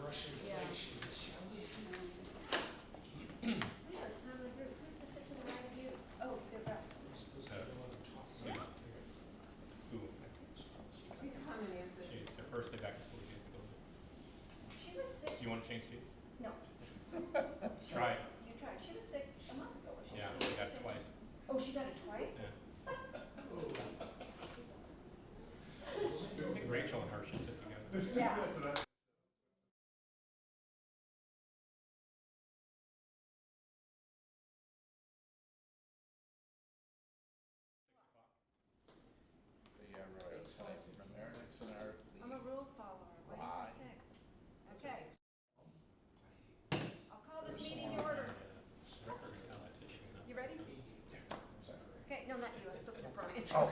Russian sanctions. We have a time of group. Who's to sit to the right of you? Oh, they're back. We're supposed to go on and talk Sue. about it. Who? You can come in, Anthony. She's her first day back to school. She didn't go. She was sick. Do you want to change seats? No. Try it. You tried. She was sick a month ago. Was she? Yeah, She we was got it sick. twice. Oh, she got it twice? Yeah. Oh. I think Rachel and her should sit together. Yeah. So yeah, right, It's tonight from there, next in our I'm a rule follower. Waiting Why? for 6. Okay. I'll call this meeting to order. Record and tell that tissue. You ready? Okay, no, not you. I was looking at Brian. Oh.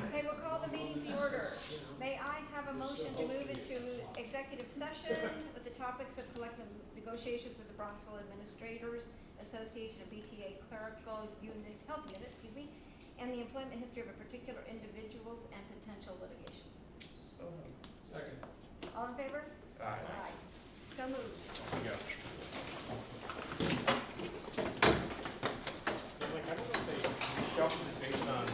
Okay, we'll call the meeting to order. May I have a motion to move into executive session with the topics of collective negotiations with the Bronxville Administrators Association of BTA Clerical Unit, Health Unit, excuse me, and the employment history of a particular individuals and potential litigation. So, Second. All in favor? aye. So moved. There you go. Like, I don't know if they shelved it based on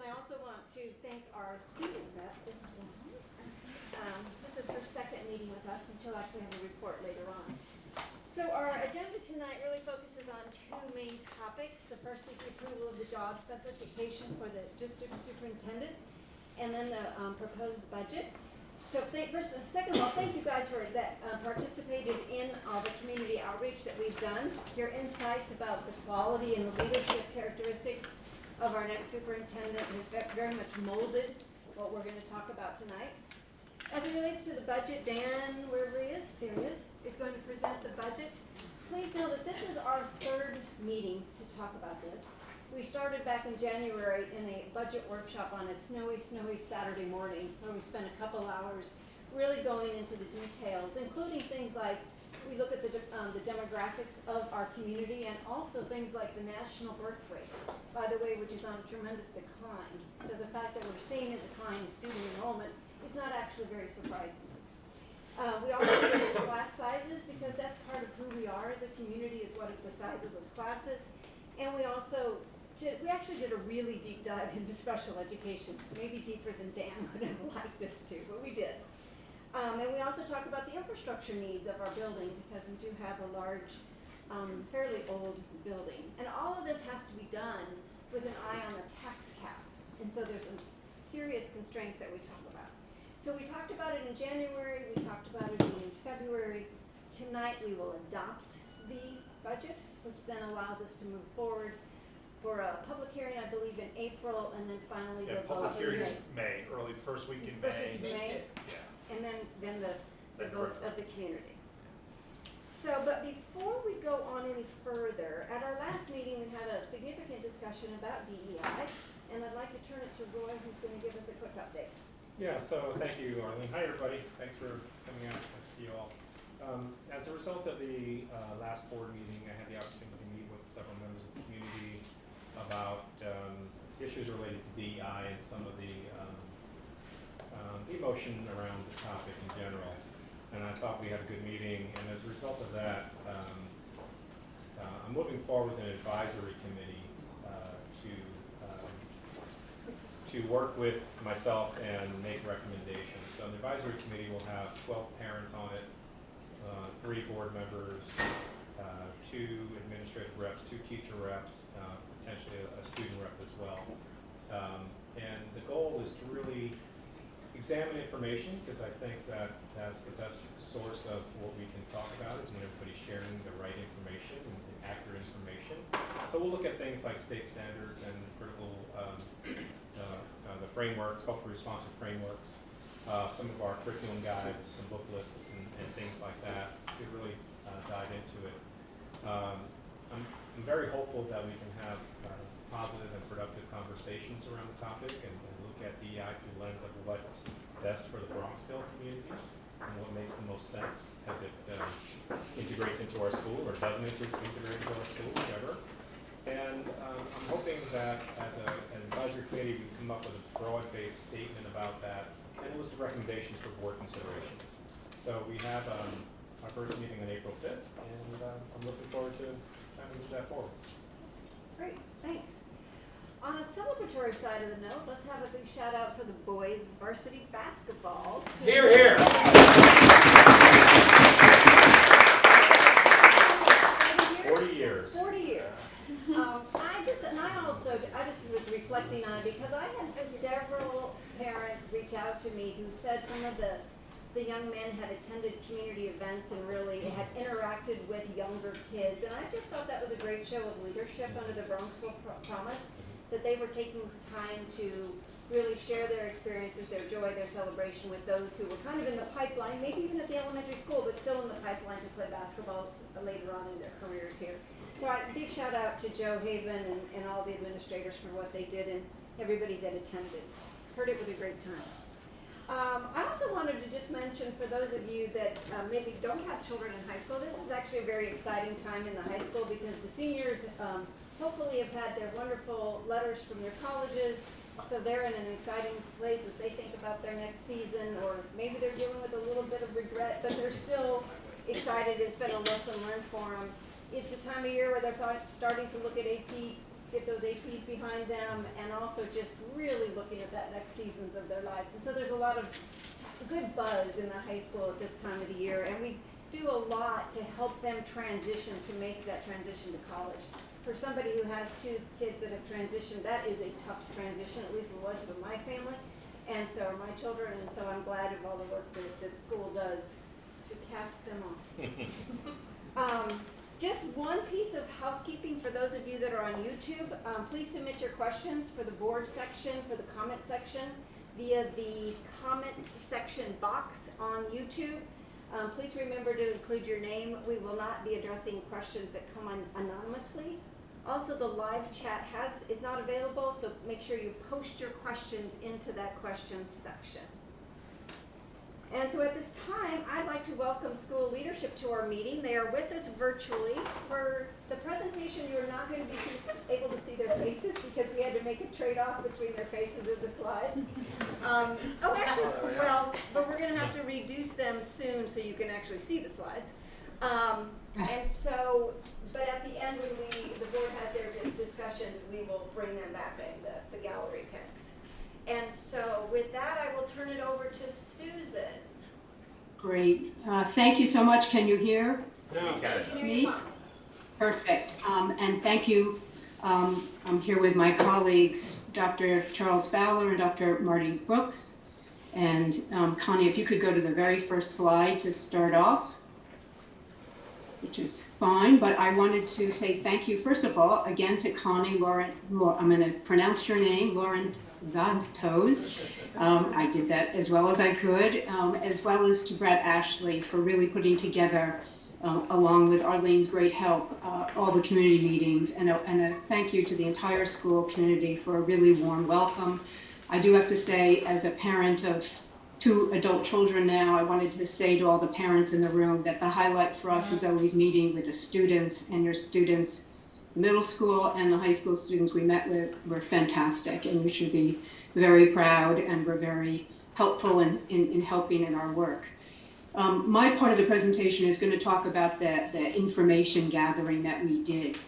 I also want to thank our student rep, this is this is her second meeting with us, and she'll actually have a report later on. So our agenda tonight really focuses on two main topics. The first is the approval of the job specification for the district superintendent, and then the proposed budget. So second of all, thank you guys for that participated in the community outreach that we've done. Your insights about the quality and the leadership characteristics of our next superintendent has very much molded what we're going to talk about tonight. As it relates to the budget, Dan, wherever he is, there he is going to present the budget. Please know that this is our third meeting to talk about this. We started back in January in a budget workshop on a snowy Saturday morning where we spent a couple hours really going into the details, including things like we look at the demographics of our community and also things like the national birth rate, by the way, which is on a tremendous decline. So the fact that we're seeing a decline in student enrollment is not actually very surprising. We also look at class sizes because that's part of who we are as a community, is what the size of those classes. And we also we actually did a really deep dive into special education, maybe deeper than Dan would have liked us to, but we did. And we also talk about the infrastructure needs of our building because we do have a large, fairly old building. And all of this has to be done with an eye on the tax cap. And so there's some serious constraints that we talk about. So we talked about it in January, we talked about it in February. Tonight we will adopt the budget, which then allows us to move forward for a public hearing, I believe, in April, and then finally the vote. Public hearing is May, early first week in May. First week in May, Yeah. and then the Then vote of the community. So, but before we go on any further, at our last meeting we had a significant discussion about DEI, and I'd like to turn it to Roy, who's going to give us a quick update. Yeah, so thank you, Arlene. Hi, everybody. Thanks for coming out. Nice to see you all. As a result of the last board meeting, I had the opportunity to meet with several members of the community about issues related to DEI and some of the emotion around the topic in general. And I thought we had a good meeting, and as a result of that, I'm moving forward with an advisory committee to work with myself and make recommendations. So the advisory committee will have 12 parents on it, 3 board members, 2 administrative reps, 2 teacher reps, potentially a student rep as well. And the goal is to really examine information, because I think that that's the best source of what we can talk about, is when everybody's sharing the right information and accurate information. So we'll look at things like state standards and critical the frameworks, culturally responsive frameworks, some of our curriculum guides, some book lists, and things like that to really dive into it. I'm very hopeful that we can have positive and productive conversations around the topic and look at DEI through the lens of what's best for the Bronxville community and what makes the most sense as it integrates into our school or doesn't integrate into our school, whichever. And I'm hoping that as an advisory committee, we come up with a broad-based statement about that and a list of recommendations for board consideration. So we have our first meeting on April 5th, and I'm looking forward to trying to move that forward. Great, thanks. On a celebratory side of the note, let's have a big shout out for the boys varsity basketball. Here, here. 40 years. 40 years. I just was reflecting on it because I had several parents reach out to me who said some of the young men had attended community events and really had interacted with younger kids. And I just thought that was a great show of leadership under the Bronxville Promise, that they were taking time to really share their experiences, their joy, their celebration with those who were kind of in the pipeline, maybe even at the elementary school, but still in the pipeline to play basketball later on in their careers here. So big shout out to Joe Haven and all the administrators for what they did and everybody that attended. Heard it was a great time. I also wanted to just mention for those of you that maybe don't have children in high school, this is actually a very exciting time in the high school because the seniors hopefully have had their wonderful letters from their colleges. So they're in an exciting place as they think about their next season, or maybe they're dealing with a little bit of regret, but they're still excited. It's been a lesson learned for them. It's the time of year where they're starting to look at AP get those APs behind them, and also just really looking at that next seasons of their lives. And so there's a lot of good buzz in the high school at this time of the year, and we do a lot to help them transition, to make that transition to college. For somebody who has 2 kids that have transitioned, that is a tough transition, at least it was for my family, and so are my children, and so I'm glad of all the work that school does to cast them off. Just one piece of housekeeping for those of you that are on YouTube. Please submit your questions for the board section, for the comment section, via the comment section box on YouTube. Please remember to include your name. We will not be addressing questions that come on anonymously. Also, the live chat is not available, so make sure you post your questions into that questions section. And so at this time, I'd like to welcome school leadership to our meeting. They are with us virtually. For the presentation, you're not going to be able to see their faces because we had to make a trade-off between their faces and the slides. But we're going to have to reduce them soon so you can actually see the slides. And so, but at the end, when the board has their discussion, we will bring them back in the gallery pics. And so with that, I will turn it over to Susan. Great. Thank you so much. Can you hear No. me? Perfect. And thank you. I'm here with my colleagues, Dr. Charles Fowler and Dr. Marty Brooks. And Connie, if you could go to the very first slide to start off, which is fine, but I wanted to say thank you, first of all, again to Connie, I'm going to pronounce your name, Lauren Zantos. I did that as well as I could, as well as to Brett Ashley for really putting together, along with Arlene's great help, all the community meetings, and a thank you to the entire school community for a really warm welcome. I do have to say, as a parent of 2 adult children now, I wanted to say to all the parents in the room that the highlight for us is always meeting with the students, and your students, middle school and the high school students we met with were fantastic, and you should be very proud, and we're very helpful in helping in our work. My part of the presentation is going to talk about the information gathering that we did,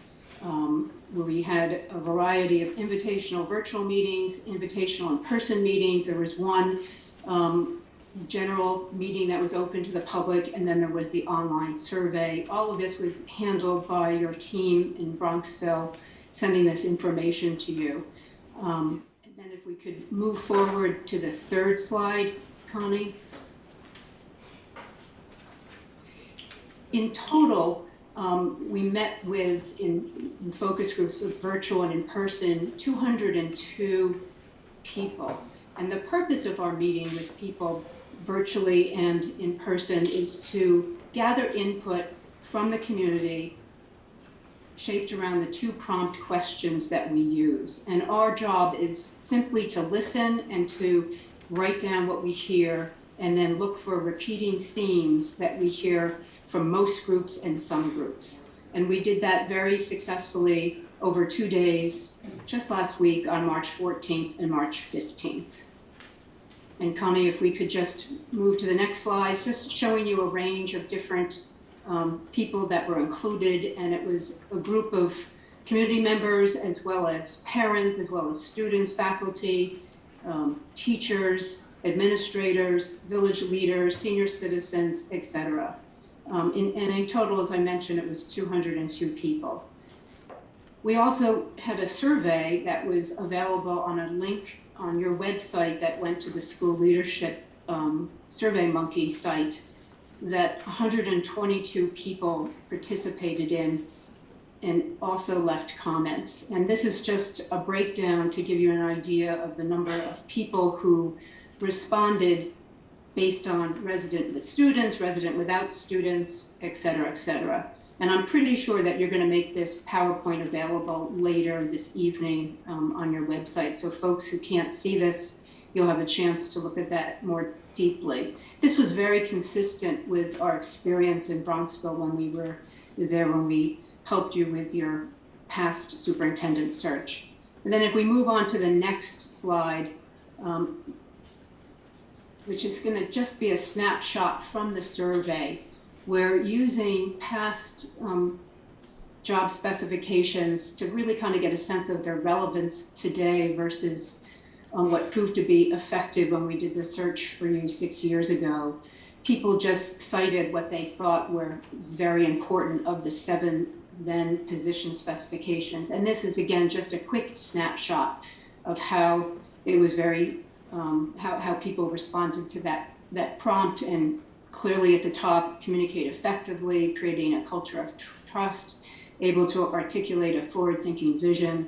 where we had a variety of invitational virtual meetings, invitational in-person meetings. There was one general meeting that was open to the public, and then there was the online survey. All of this was handled by your team in Bronxville, sending this information to you. And then if we could move forward to the 3rd slide, Connie. In total, we met with, in focus groups with virtual and in person, 202 people. And the purpose of our meeting with people virtually and in person is to gather input from the community shaped around the 2 prompt questions that we use. And our job is simply to listen and to write down what we hear, and then look for repeating themes that we hear from most groups and some groups. And we did that very successfully over 2 days, just last week on March 14th and March 15th. And Connie, if we could just move to the next slide, just showing you a range of different people that were included. And it was a group of community members, as well as parents, as well as students, faculty, teachers, administrators, village leaders, senior citizens, etc. And in total, as I mentioned, it was 202 people. We also had a survey that was available on a link on your website that went to the school leadership SurveyMonkey site that 122 people participated in and also left comments. And this is just a breakdown to give you an idea of the number of people who responded based on resident with students, resident without students, et cetera, et cetera. And I'm pretty sure that you're going to make this PowerPoint available later this evening on your website. So folks who can't see this, you'll have a chance to look at that more deeply. This was very consistent with our experience in Bronxville when we were there, when we helped you with your past superintendent search. And then if we move on to the next slide, which is going to just be a snapshot from the survey, we're using past job specifications to really kind of get a sense of their relevance today versus what proved to be effective when we did the search for you 6 years ago. People just cited what they thought were very important of the 7 then position specifications. And this is, again, just a quick snapshot of how it was very, how people responded to that prompt. And clearly at the top, communicate effectively, creating a culture of trust, able to articulate a forward-thinking vision,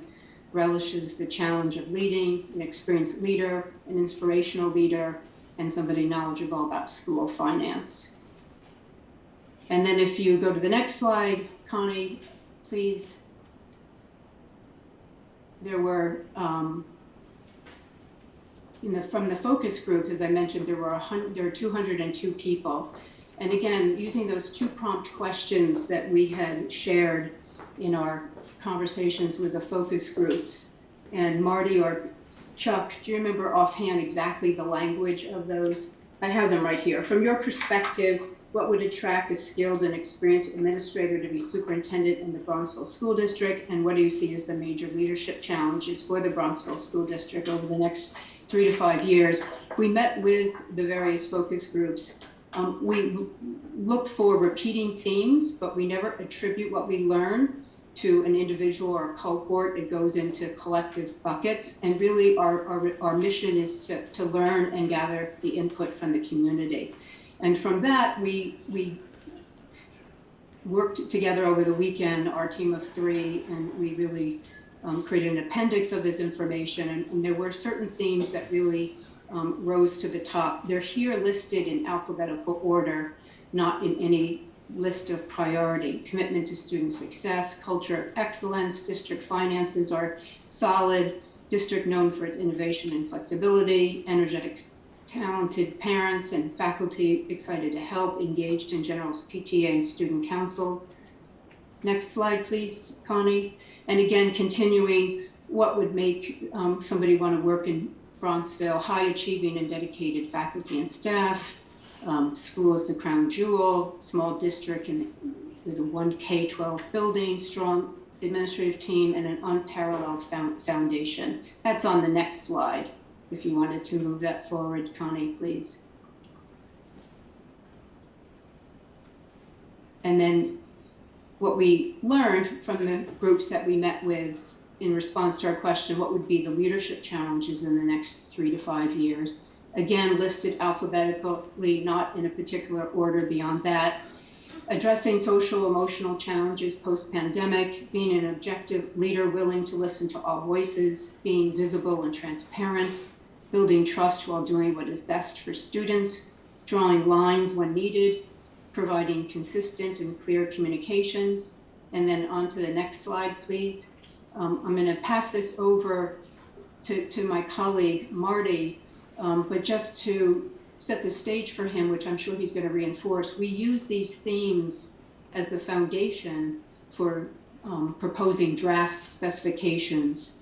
relishes the challenge of leading, an experienced leader, an inspirational leader, and somebody knowledgeable about school finance. And then if you go to the next slide, Connie, please. There were, from the focus groups, as I mentioned, there were 202 people. And again, using those 2 prompt questions that we had shared in our conversations with the focus groups. And Marty or Chuck, do you remember offhand exactly the language of those? I have them right here. From your perspective, what would attract a skilled and experienced administrator to be superintendent in the Bronxville School District? And what do you see as the major leadership challenges for the Bronxville School District over the next 3 to 5 years? We met with the various focus groups. We look for repeating themes, but we never attribute what we learn to an individual or a cohort. It goes into collective buckets. And really our mission is to learn and gather the input from the community. And from that, we worked together over the weekend, our team of 3, and we really created an appendix of this information. And there were certain themes that really rose to the top. They're here listed in alphabetical order, not in any list of priority. Commitment to student success, culture of excellence, district finances are solid, district known for its innovation and flexibility, energetic, talented parents and faculty excited to help, engaged in general PTA and student council. Next slide, please, Connie. And again, continuing what would make somebody want to work in Bronxville: high achieving and dedicated faculty and staff, school is the crown jewel, small district with a 1 K-12 building, strong administrative team, and an unparalleled foundation. That's on the next slide. If you wanted to move that forward, Connie, please. And then what we learned from the groups that we met with in response to our question, what would be the leadership challenges in the next 3 to 5 years? Again, listed alphabetically, not in a particular order beyond that. Addressing social emotional challenges post-pandemic, being an objective leader willing to listen to all voices, being visible and transparent, building trust while doing what is best for students, drawing lines when needed, providing consistent and clear communications. And then on to the next slide, please. I'm going to pass this over to my colleague, Marty, but just to set the stage for him, which I'm sure he's going to reinforce, we use these themes as the foundation for proposing draft specifications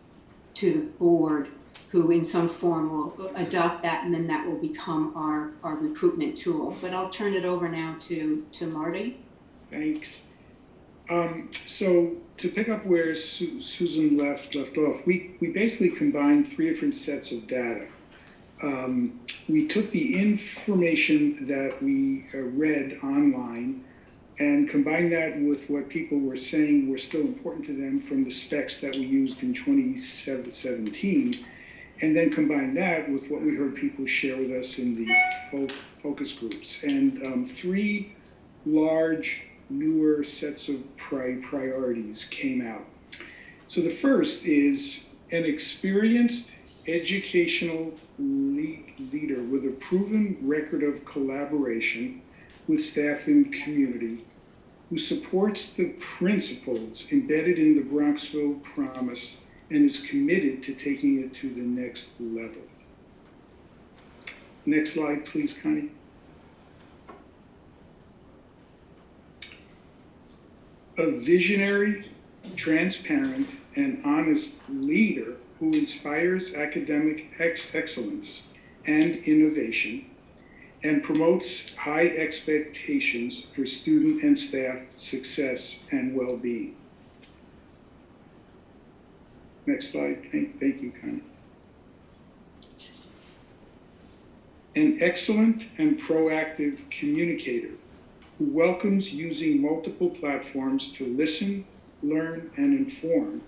to the board, who in some form will adopt that, and then that will become our recruitment tool. But I'll turn it over now to Marty. Thanks. So to pick up where Susan left off, we basically combined 3 different sets of data. We took the information that we read online and combined that with what people were saying were still important to them from the specs that we used in 2017, and then combined that with what we heard people share with us in the focus groups. And 3 large, newer sets of priorities came out. So the first is an experienced educational leader with a proven record of collaboration with staff and community, who supports the principles embedded in the Bronxville Promise and is committed to taking it to the next level. Next slide, please, Connie. A visionary, transparent, and honest leader who inspires academic excellence and innovation and promotes high expectations for student and staff success and well-being. Next slide. Thank you, Connie. An excellent and proactive communicator who welcomes using multiple platforms to listen, learn, and inform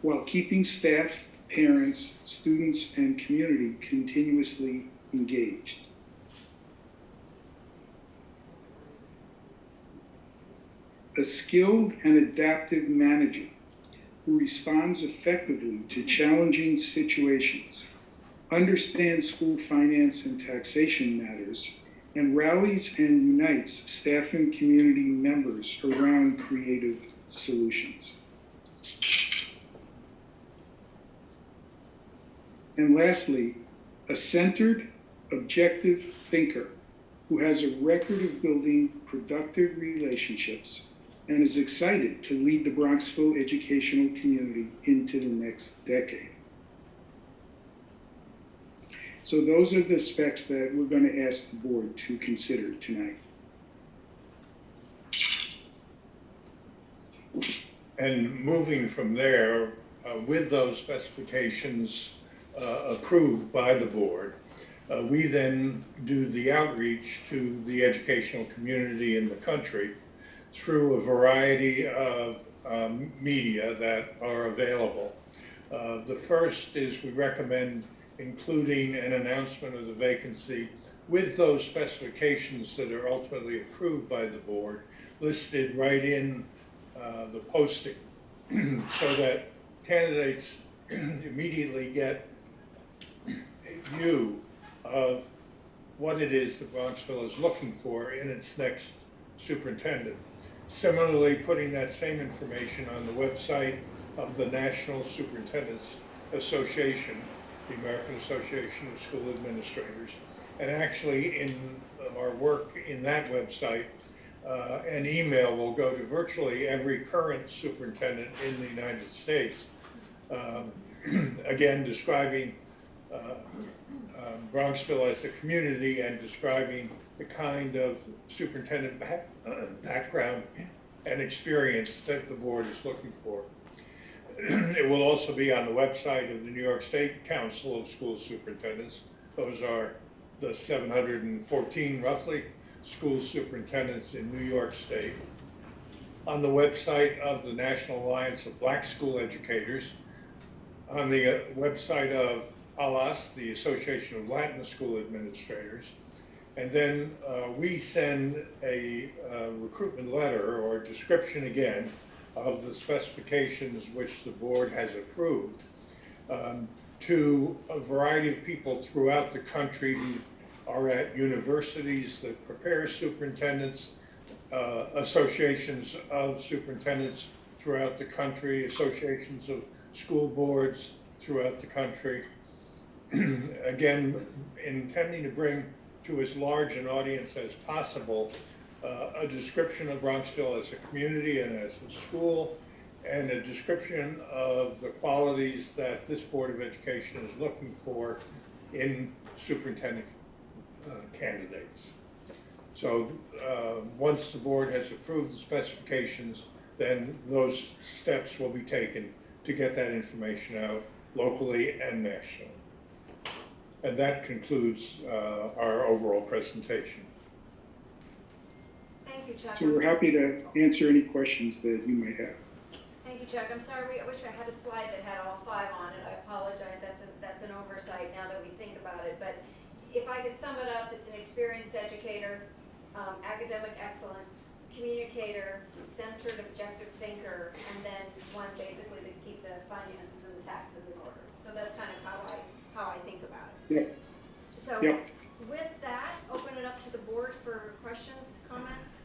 while keeping staff, parents, students, and community continuously engaged. A skilled and adaptive manager who responds effectively to challenging situations, understands school finance and taxation matters, and rallies and unites staff and community members around creative solutions. And lastly, a centered, objective thinker who has a record of building productive relationships and is excited to lead the Bronxville educational community into the next decade. So those are the specs that we're going to ask the board to consider tonight. And moving from there, with those specifications approved by the board, we then do the outreach to the educational community in the country through a variety of media that are available. The first is we recommend including an announcement of the vacancy with those specifications that are ultimately approved by the board listed right in the posting so that candidates immediately get a view of what it is that Bronxville is looking for in its next superintendent. Similarly, putting that same information on the website of the National Superintendents Association, the American Association of School Administrators. And actually in our work in that website, an email will go to virtually every current superintendent in the United States, again describing Bronxville as a community and describing the kind of superintendent background and experience that the board is looking for. It will also be on the website of the New York State Council of School Superintendents. Those are the 714 roughly school superintendents in New York State. On the website of the National Alliance of Black School Educators, on the website of ALAS, the Association of Latin School Administrators, and then we send a recruitment letter or description again of the specifications which the board has approved to a variety of people throughout the country who are at universities that prepare superintendents, associations of superintendents throughout the country, associations of school boards throughout the country. Again, intending to bring to as large an audience as possible a description of Bronxville as a community and as a school, and a description of the qualities that this Board of Education is looking for in superintendent candidates. So once the board has approved the specifications, then those steps will be taken to get that information out locally and nationally. And that concludes our overall presentation. Thank you, Chuck. So we're happy to answer any questions that you may have. Thank you, Chuck. I'm sorry, I wish I had a slide that had all 5 on it. I apologize, that's an oversight now that we think about it. But if I could sum it up, it's an experienced educator, academic excellence, communicator, centered, objective thinker, and then one basically to keep the finances and the taxes in order. So that's kind of how I think about it. Yep. So Yep. with that, open it up to the board for questions, comments.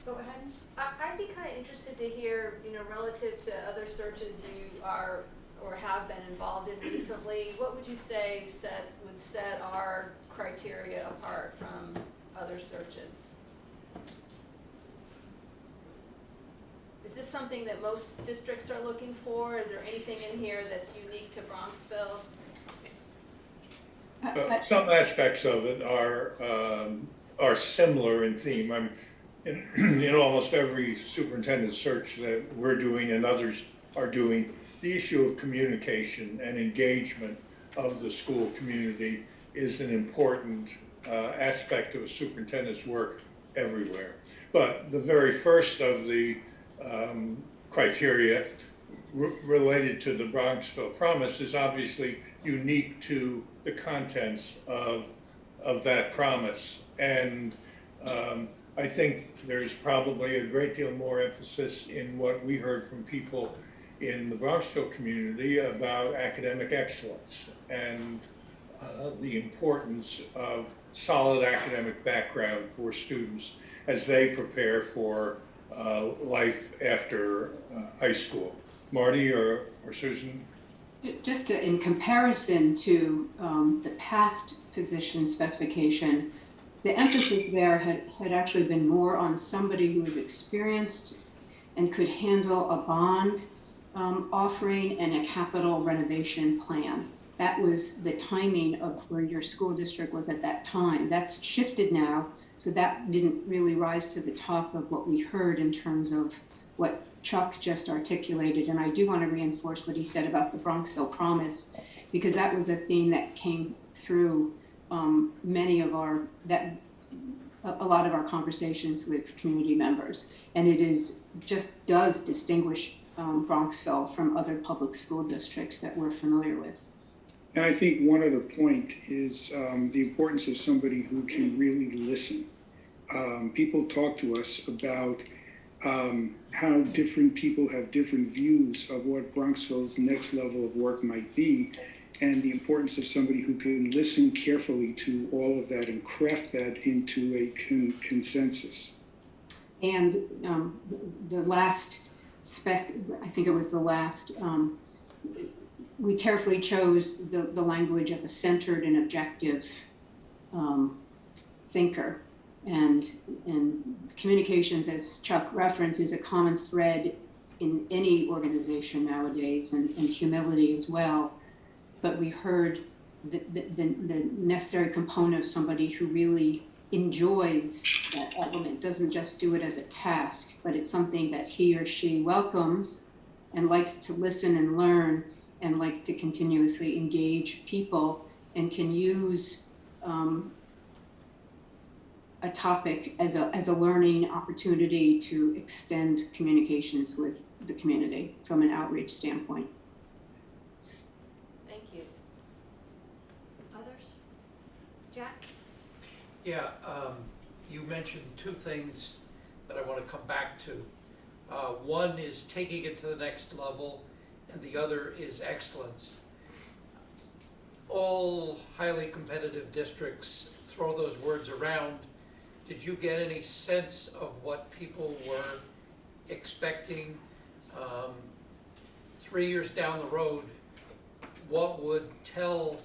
Go ahead. I'd be kind of interested to hear, relative to other searches you are or have been involved in recently, what would you say would set our criteria apart from other searches? Is this something that most districts are looking for? Is there anything in here that's unique to Bronxville? Some aspects of it are similar in theme. In almost every superintendent search that we're doing and others are doing. The issue of communication and engagement of the school community is an important aspect of a superintendent's work everywhere. But the very first of the criteria related to the Bronxville Promise is obviously unique to the contents of that promise. And I think there's probably a great deal more emphasis in what we heard from people in the Bronxville community about academic excellence and the importance of solid academic background for students as they prepare for life after high school. Marty or Susan? Just in comparison to the past position specification, the emphasis there had actually been more on somebody who was experienced and could handle a bond offering and a capital renovation plan. That was the timing of where your school district was at that time. That's shifted now, so that didn't really rise to the top of what we heard in terms of what Chuck just articulated. And I do want to reinforce what he said about the Bronxville Promise, because that was a theme that came through a lot of our conversations with community members. And it does distinguish Bronxville from other public school districts that we're familiar with. And I think one other point is the importance of somebody who can really listen. People talk to us about how different people have different views of what Bronxville's next level of work might be, and the importance of somebody who can listen carefully to all of that and craft that into a consensus. And the last spec, I think it was the last, we carefully chose the language of a centered and objective thinker. And communications, as Chuck referenced, is a common thread in any organization nowadays, and humility as well. But we heard the necessary component of somebody who really enjoys that element, doesn't just do it as a task, but it's something that he or she welcomes and likes to listen and learn and like to continuously engage people, and can use a topic as a learning opportunity to extend communications with the community from an outreach standpoint. Thank you. Others? Jack? Yeah, you mentioned two things that I want to come back to. One is taking it to the next level, and the other is excellence. All highly competitive districts throw those words around. Did you get any sense of what people were expecting 3 years down the road? What would tell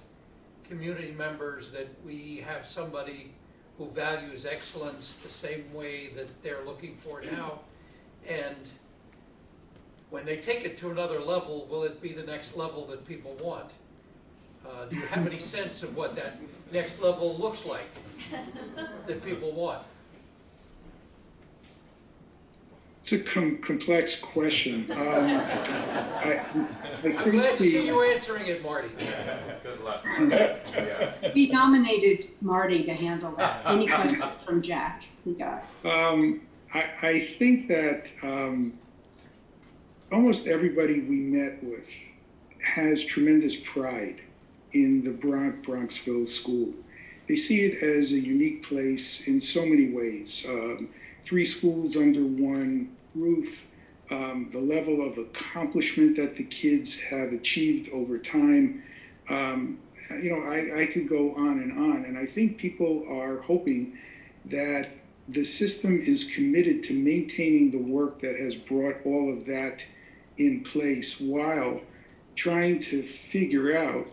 community members that we have somebody who values excellence the same way that they're looking for now? And when they take it to another level, will it be the next level that people want? Do you have any sense of what that next level looks like that people want? It's a complex question. I I'm glad to see you answering it, Marty. Good luck. We nominated Marty to handle that. Any question from Jack? We got. I think that almost everybody we met with has tremendous pride in the Bronxville school. They see it as a unique place in so many ways. 3 schools under one roof, the level of accomplishment that the kids have achieved over time. I could go on, and I think people are hoping that the system is committed to maintaining the work that has brought all of that in place, while trying to figure out,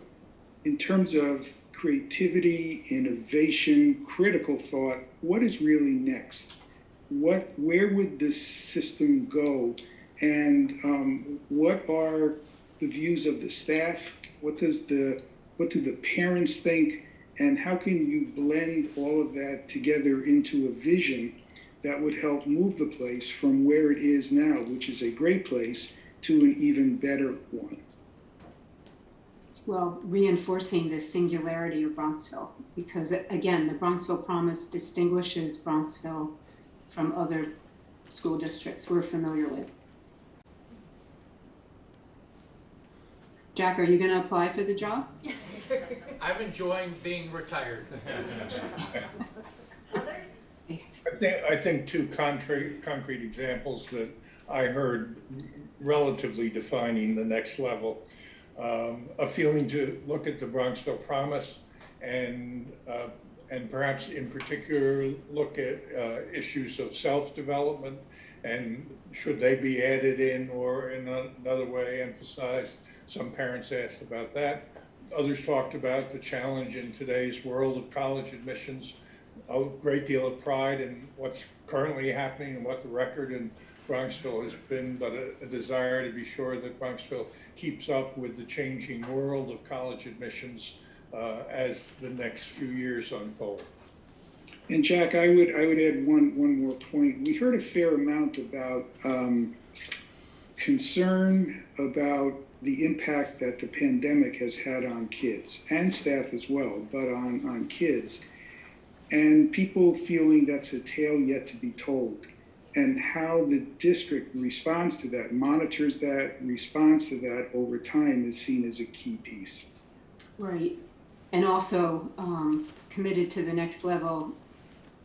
in terms of creativity, innovation, critical thought, what is really next? Where would this system go? And what are the views of the staff? What do the parents think? And how can you blend all of that together into a vision that would help move the place from where it is now, which is a great place, to an even better one. Well, reinforcing the singularity of Bronxville, because again, the Bronxville Promise distinguishes Bronxville from other school districts we're familiar with. Jack, are you going to apply for the job? I'm enjoying being retired. Others? I think two concrete examples that I heard relatively defining the next level. A feeling to look at the Bronxville Promise and perhaps in particular look at issues of self-development and should they be added in or in another way emphasized. Some parents asked about that. Others talked about the challenge in today's world of college admissions, a great deal of pride in what's currently happening and what the record in Bronxville has been, but a desire to be sure that Bronxville keeps up with the changing world of college admissions as the next few years unfold. And Jack, I would add one more point. We heard a fair amount about concern about the impact that the pandemic has had on kids and staff as well, but on kids, and people feeling that's a tale yet to be told. And how the district responds to that, monitors that, responds to that over time is seen as a key piece. Right. And also committed to the next level,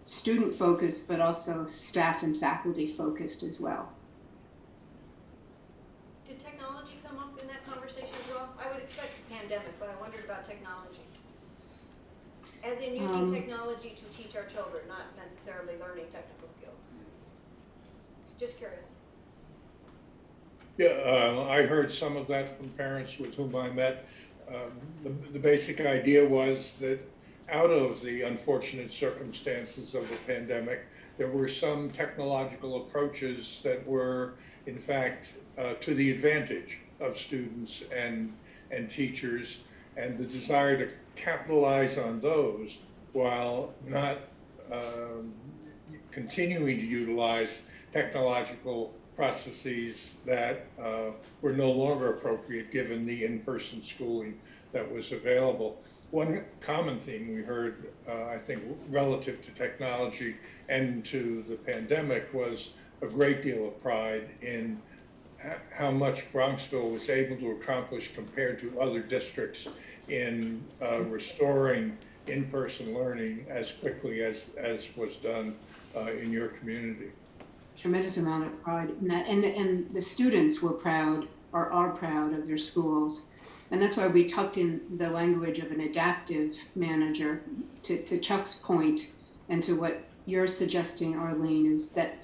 student focused, but also staff and faculty focused as well. Did technology come up in that conversation as well? I would expect pandemic, but I wondered about technology. As in using technology to teach our children, not necessarily learning technical skills. Just curious. Yeah, I heard some of that from parents with whom I met. The basic idea was that out of the unfortunate circumstances of the pandemic, there were some technological approaches that were, in fact, to the advantage of students and teachers, and the desire to capitalize on those while not continuing to utilize technological processes that were no longer appropriate given the in-person schooling that was available. One common theme we heard, I think, relative to technology and to the pandemic was a great deal of pride in how much Bronxville was able to accomplish compared to other districts in restoring in-person learning as quickly as was done in your community. Tremendous amount of pride in that, and the students were proud, or are proud of their schools, and that's why we tucked in the language of an adaptive manager. To Chuck's point, and to what you're suggesting, Arlene, is that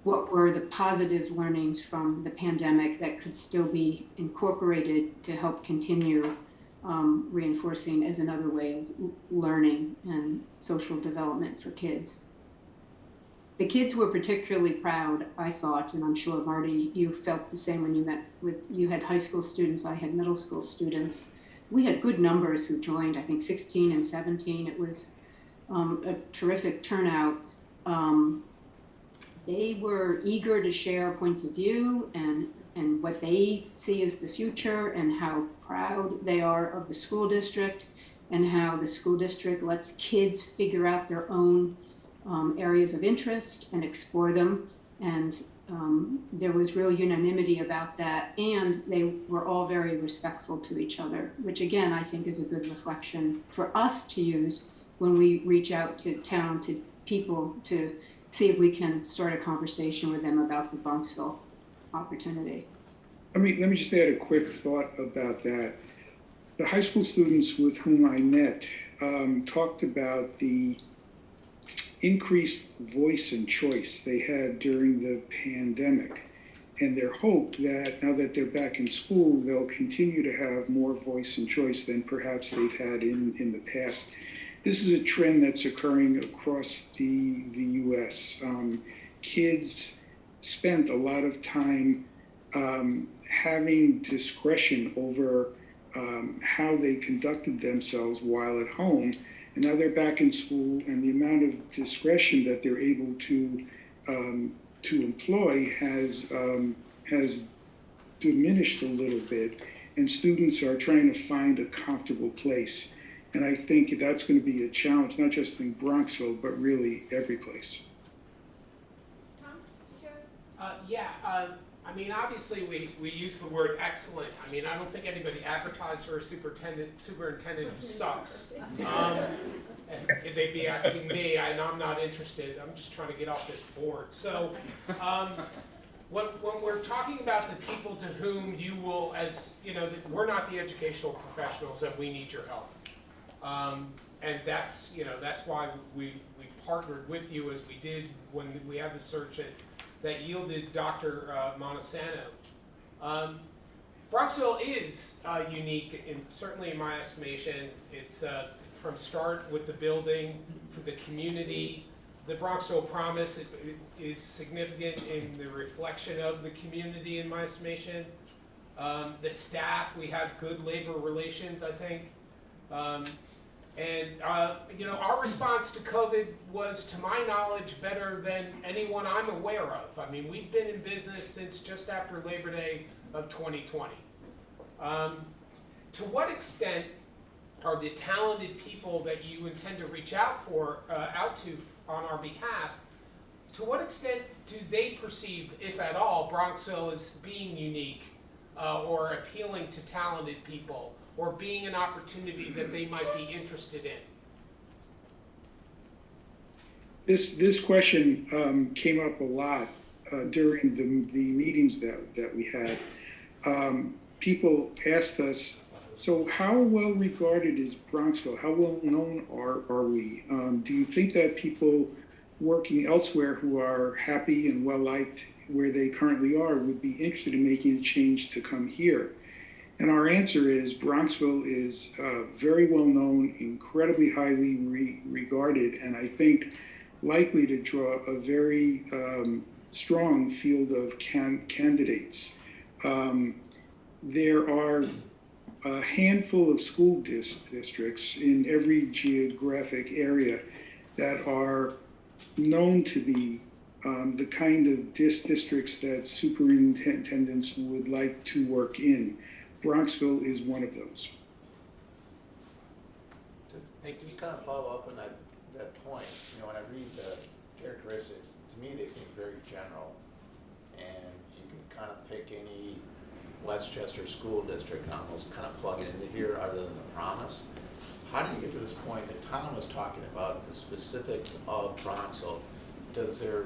what were the positive learnings from the pandemic that could still be incorporated to help continue reinforcing as another way of learning and social development for kids. The kids were particularly proud, I thought, and I'm sure, Marty, you felt the same when you met with, you had high school students, I had middle school students. We had good numbers who joined, I think 16 and 17. It was a terrific turnout. They were eager to share points of view and what they see as the future and how proud they are of the school district and how the school district lets kids figure out their own areas of interest and explore them. And there was real unanimity about that. And they were all very respectful to each other, which again, I think is a good reflection for us to use when we reach out to talented people to see if we can start a conversation with them about the Bronxville opportunity. Let me just add a quick thought about that. The high school students with whom I met talked about the increased voice and choice they had during the pandemic, and their hope that now that they're back in school, they'll continue to have more voice and choice than perhaps they've had in the past. This is a trend that's occurring across the U.S. Kids spent a lot of time having discretion over how they conducted themselves while at home, and now they're back in school, and the amount of discretion that they're able to employ has diminished a little bit, and students are trying to find a comfortable place. And I think that's going to be a challenge, not just in Bronxville, but really every place. Tom, did you I mean, obviously, we use the word excellent. I mean, I don't think anybody advertised for a superintendent who sucks. And they'd be asking me, and I'm not interested. I'm just trying to get off this board. So, when we're talking about the people to whom you will, as you know, we're not the educational professionals, and we need your help. And that's why we partnered with you as we did when we had the search that yielded Dr. Montesano. Bronxville is unique, certainly in my estimation. It's from start with the building, for the community. The Bronxville Promise is significant in the reflection of the community, in my estimation. The staff, we have good labor relations, I think. Our response to COVID was, to my knowledge, better than anyone I'm aware of. I mean, we've been in business since just after Labor Day of 2020. To what extent are the talented people that you intend to reach out to on our behalf, to what extent do they perceive, if at all, Bronxville as being unique or appealing to talented people, or being an opportunity that they might be interested in? This question came up a lot during the meetings that we had. People asked us, so how well regarded is Bronxville? How well known are we? Do you think that people working elsewhere who are happy and well liked where they currently are would be interested in making a change to come here? And our answer is Bronxville is very well known, incredibly highly regarded, and I think likely to draw a very strong field of candidates. There are a handful of school districts in every geographic area that are known to be the kind of districts that superintendents would like to work in. Bronxville is one of those. Just kind of follow up on that point. You know, when I read the characteristics, to me they seem very general, and you can kind of pick any Westchester school district and almost kind of plug it into here, other than the promise. How do you get to this point that Tom was talking about, the specifics of Bronxville? Does there,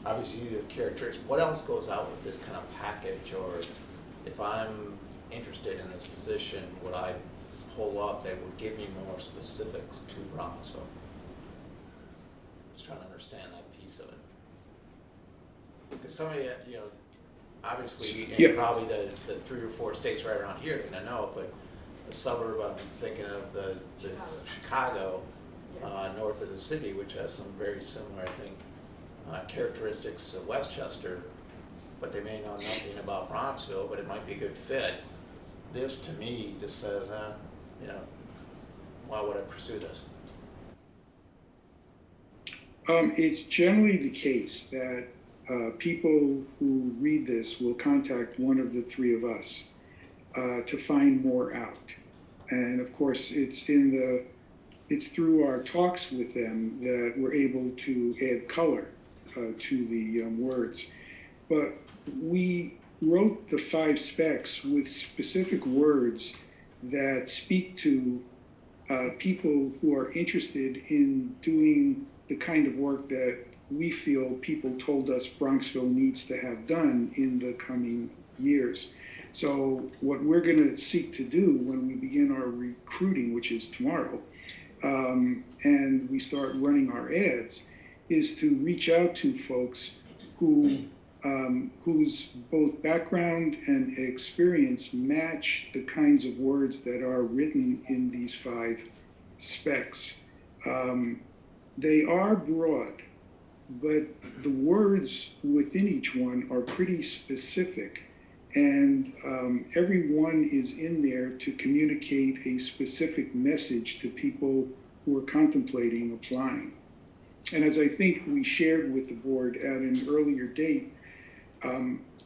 obviously the characteristics, what else goes out with this kind of package? Or if I'm interested in this position, would I pull up that would give me more specifics to Bronxville? Just trying to understand that piece of it. Because some of you know, obviously, and probably the 3 or 4 states right around here are going to know, but the suburb, I'm thinking of the Chicago, north of the city, which has some very similar, I think, characteristics to Westchester, but they may know nothing about Bronxville, but it might be a good fit. This, to me, just says, you know, why would I pursue this? It's generally the case that people who read this will contact one of the 3 of us to find more out. And of course, it's through our talks with them that we're able to add color to the words. But we wrote the 5 specs with specific words that speak to people who are interested in doing the kind of work that we feel people told us Bronxville needs to have done in the coming years. So what we're going to seek to do when we begin our recruiting, which is tomorrow, and we start running our ads, is to reach out to folks who whose both background and experience match the kinds of words that are written in these 5 specs. They are broad, but the words within each one are pretty specific, and every one is in there to communicate a specific message to people who are contemplating applying. And as I think we shared with the board at an earlier date,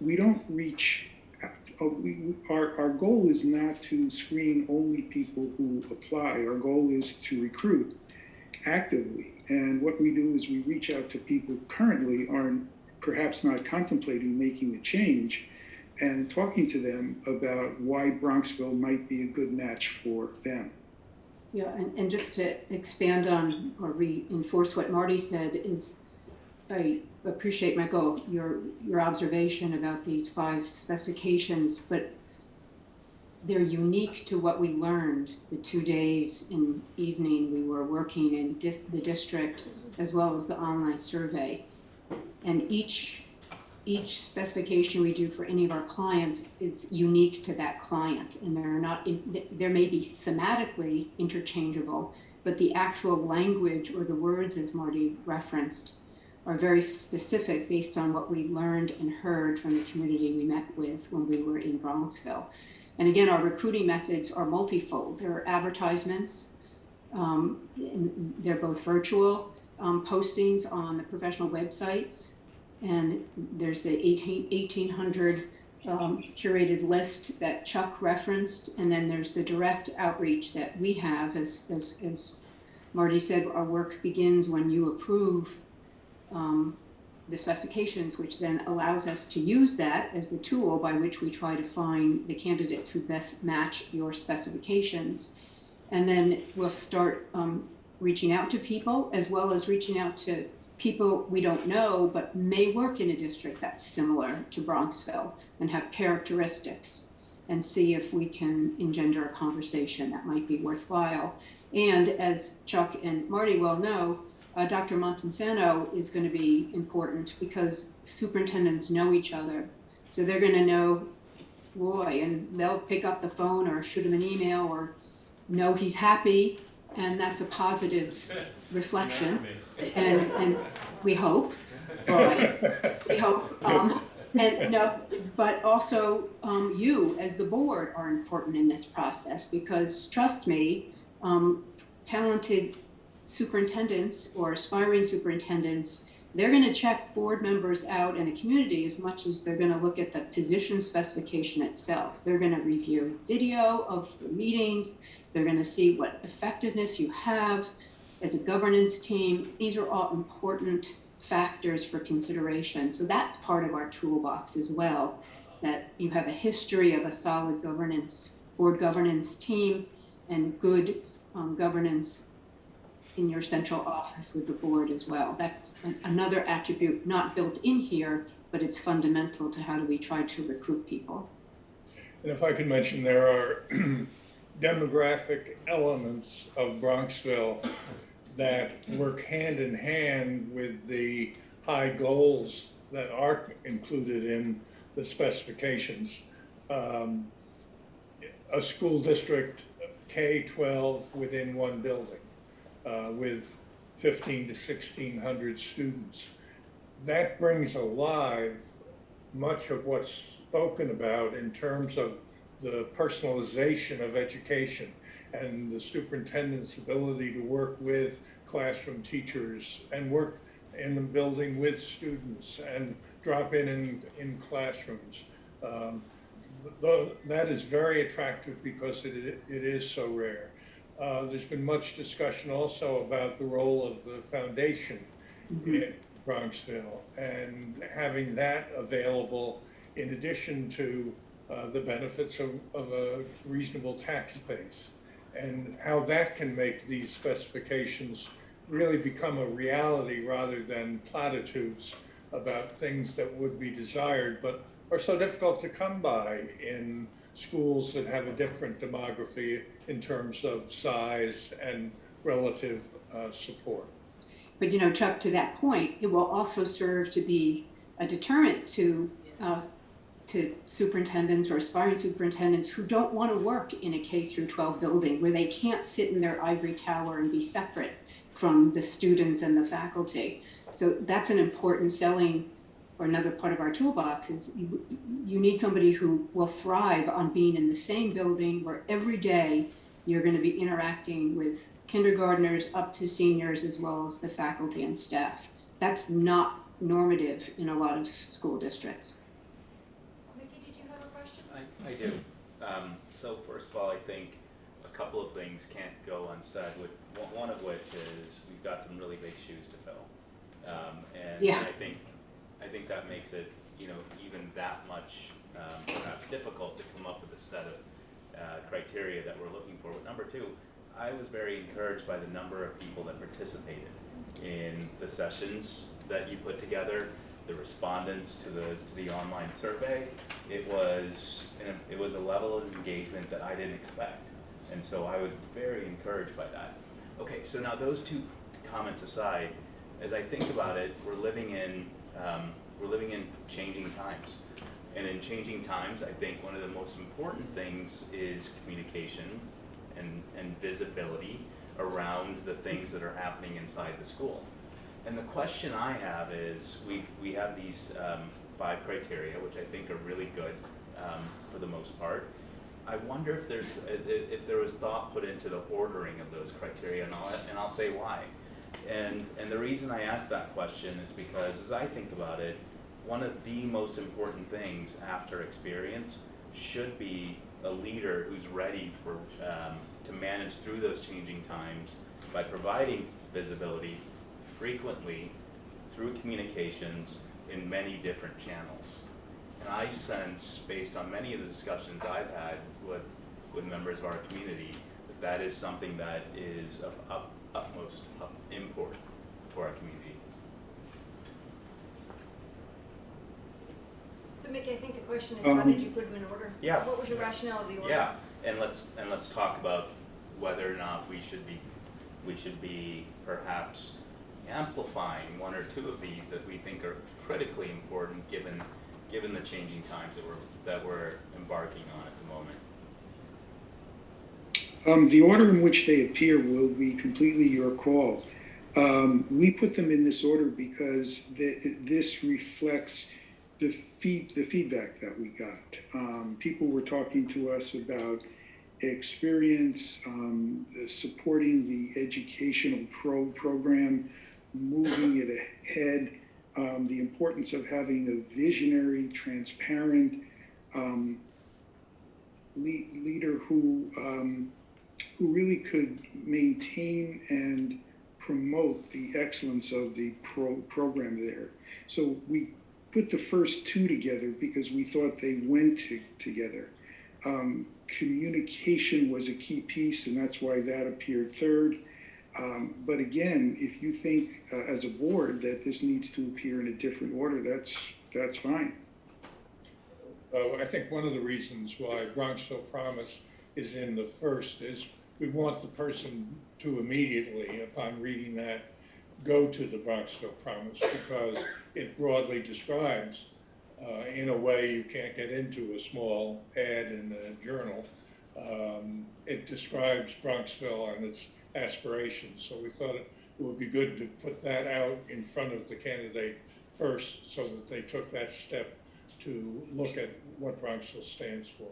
we don't reach our goal is not to screen only people who apply. Our goal is to recruit actively. And what we do is we reach out to people who currently are perhaps not contemplating making a change and talking to them about why Bronxville might be a good match for them. Yeah, and just to expand on or reinforce what Marty said is, I appreciate, Michael, your observation about these 5 specifications, but they're unique to what we learned the 2 days in evening we were working in the district, as well as the online survey. And each specification we do for any of our clients is unique to that client, and there may be thematically interchangeable, but the actual language or the words, as Marty referenced, are very specific based on what we learned and heard from the community we met with when we were in Bronxville. And again, our recruiting methods are multifold. There are advertisements, and they're both virtual postings on the professional websites, and there's the 1800 curated list that Chuck referenced, and then there's the direct outreach that we have. As Marty said, our work begins when you approve the specifications, which then allows us to use that as the tool by which we try to find the candidates who best match your specifications. And then we'll start reaching out to people, as well as reaching out to people we don't know but may work in a district that's similar to Bronxville and have characteristics, and see if we can engender a conversation that might be worthwhile. And as Chuck and Marty well know, Dr. Montalcino is going to be important because superintendents know each other. So they're going to know Roy, and they'll pick up the phone or shoot him an email or know he's happy, and that's a positive reflection. And we hope, Roy, we hope. And no, but also you as the board are important in this process, because trust me, talented superintendents or aspiring superintendents, they're going to check board members out in the community as much as they're going to look at the position specification itself. They're going to review video of the meetings. They're going to see what effectiveness you have as a governance team. These are all important factors for consideration. So that's part of our toolbox as well, that you have a history of a solid governance, board governance team, and good governance in your central office with the board as well. That's another attribute not built in here, but it's fundamental to how do we try to recruit people. And if I could mention, there are demographic elements of Bronxville that work hand in hand with the high goals that are included in the specifications. A school district K-12 within one building with 15 to 1,600 students. That brings alive much of what's spoken about in terms of the personalization of education and the superintendent's ability to work with classroom teachers and work in the building with students and drop in classrooms. That is very attractive because it is so rare. There's been much discussion also about the role of the foundation in Bronxville, and having that available in addition to the benefits of a reasonable tax base, and how that can make these specifications really become a reality rather than platitudes about things that would be desired but are so difficult to come by in schools that have a different demography in terms of size and relative support. But you know, Chuck, to that point, it will also serve to be a deterrent to superintendents or aspiring superintendents who don't want to work in a K-12 building where they can't sit in their ivory tower and be separate from the students and the faculty. So that's an important selling, or another part of our toolbox is you need somebody who will thrive on being in the same building where every day you're going to be interacting with kindergartners up to seniors, as well as the faculty and staff. That's not normative in a lot of school districts. Vicki, did you have a question? I do. So first of all, I think a couple of things can't go unsaid, one of which is we've got some really big shoes to fill. And Yeah. I think that makes it, even that much perhaps difficult to come up with a set of criteria that we're looking for. But number two, I was very encouraged by the number of people that participated in the sessions that you put together, the respondents to the online survey. It was a level of engagement that I didn't expect, and so I was very encouraged by that. Okay, so now those two comments aside, as I think about it, we're living in changing times, and in changing times, I think one of the most important things is communication and visibility around the things that are happening inside the school. And the question I have is, we have these 5 criteria, which I think are really good for the most part. I wonder if there was thought put into the ordering of those criteria, and I'll say why. And the reason I ask that question is because, as I think about it, one of the most important things after experience should be a leader who's ready to manage through those changing times by providing visibility frequently through communications in many different channels. And I sense, based on many of the discussions I've had with members of our community, that is something that is of utmost import for our community. So Mickey, I think the question is, how did you put them in order? Yeah. What was your rationale of the order? Yeah, and let's talk about whether or not we should be perhaps amplifying 1 or 2 of these that we think are critically important given the changing times that we're embarking on at the moment. The order in which they appear will be completely your call. We put them in this order because this reflects the feedback that we got. People were talking to us about experience, supporting the educational program, moving it ahead, the importance of having a visionary, transparent leader who really could maintain and promote the excellence of the program there. So we put the first 2 together because we thought they went together. Communication was a key piece, and that's why that appeared 3rd. But again, if you think as a board that this needs to appear in a different order, that's fine. I think one of the reasons why Bronxville Promise is in the first is we want the person to immediately, upon reading that, go to the Bronxville Promise, because it broadly describes, in a way you can't get into a small ad in a journal. It describes Bronxville and its aspirations, so we thought it would be good to put that out in front of the candidate first so that they took that step to look at what Bronxville stands for.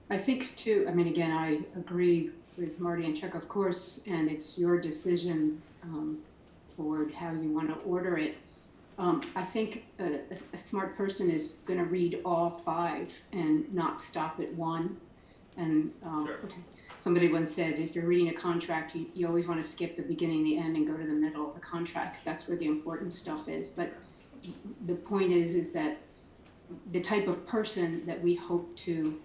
I think too, I mean, again, I agree with Marty and Chuck, of course, and it's your decision, board, how you want to order it. I think a smart person is going to read all 5 and not stop at 1. And Sure. Somebody once said, if you're reading a contract, you always want to skip the beginning, the end, and go to the middle of the contract, because that's where the important stuff is. But the point is that the type of person that we hope to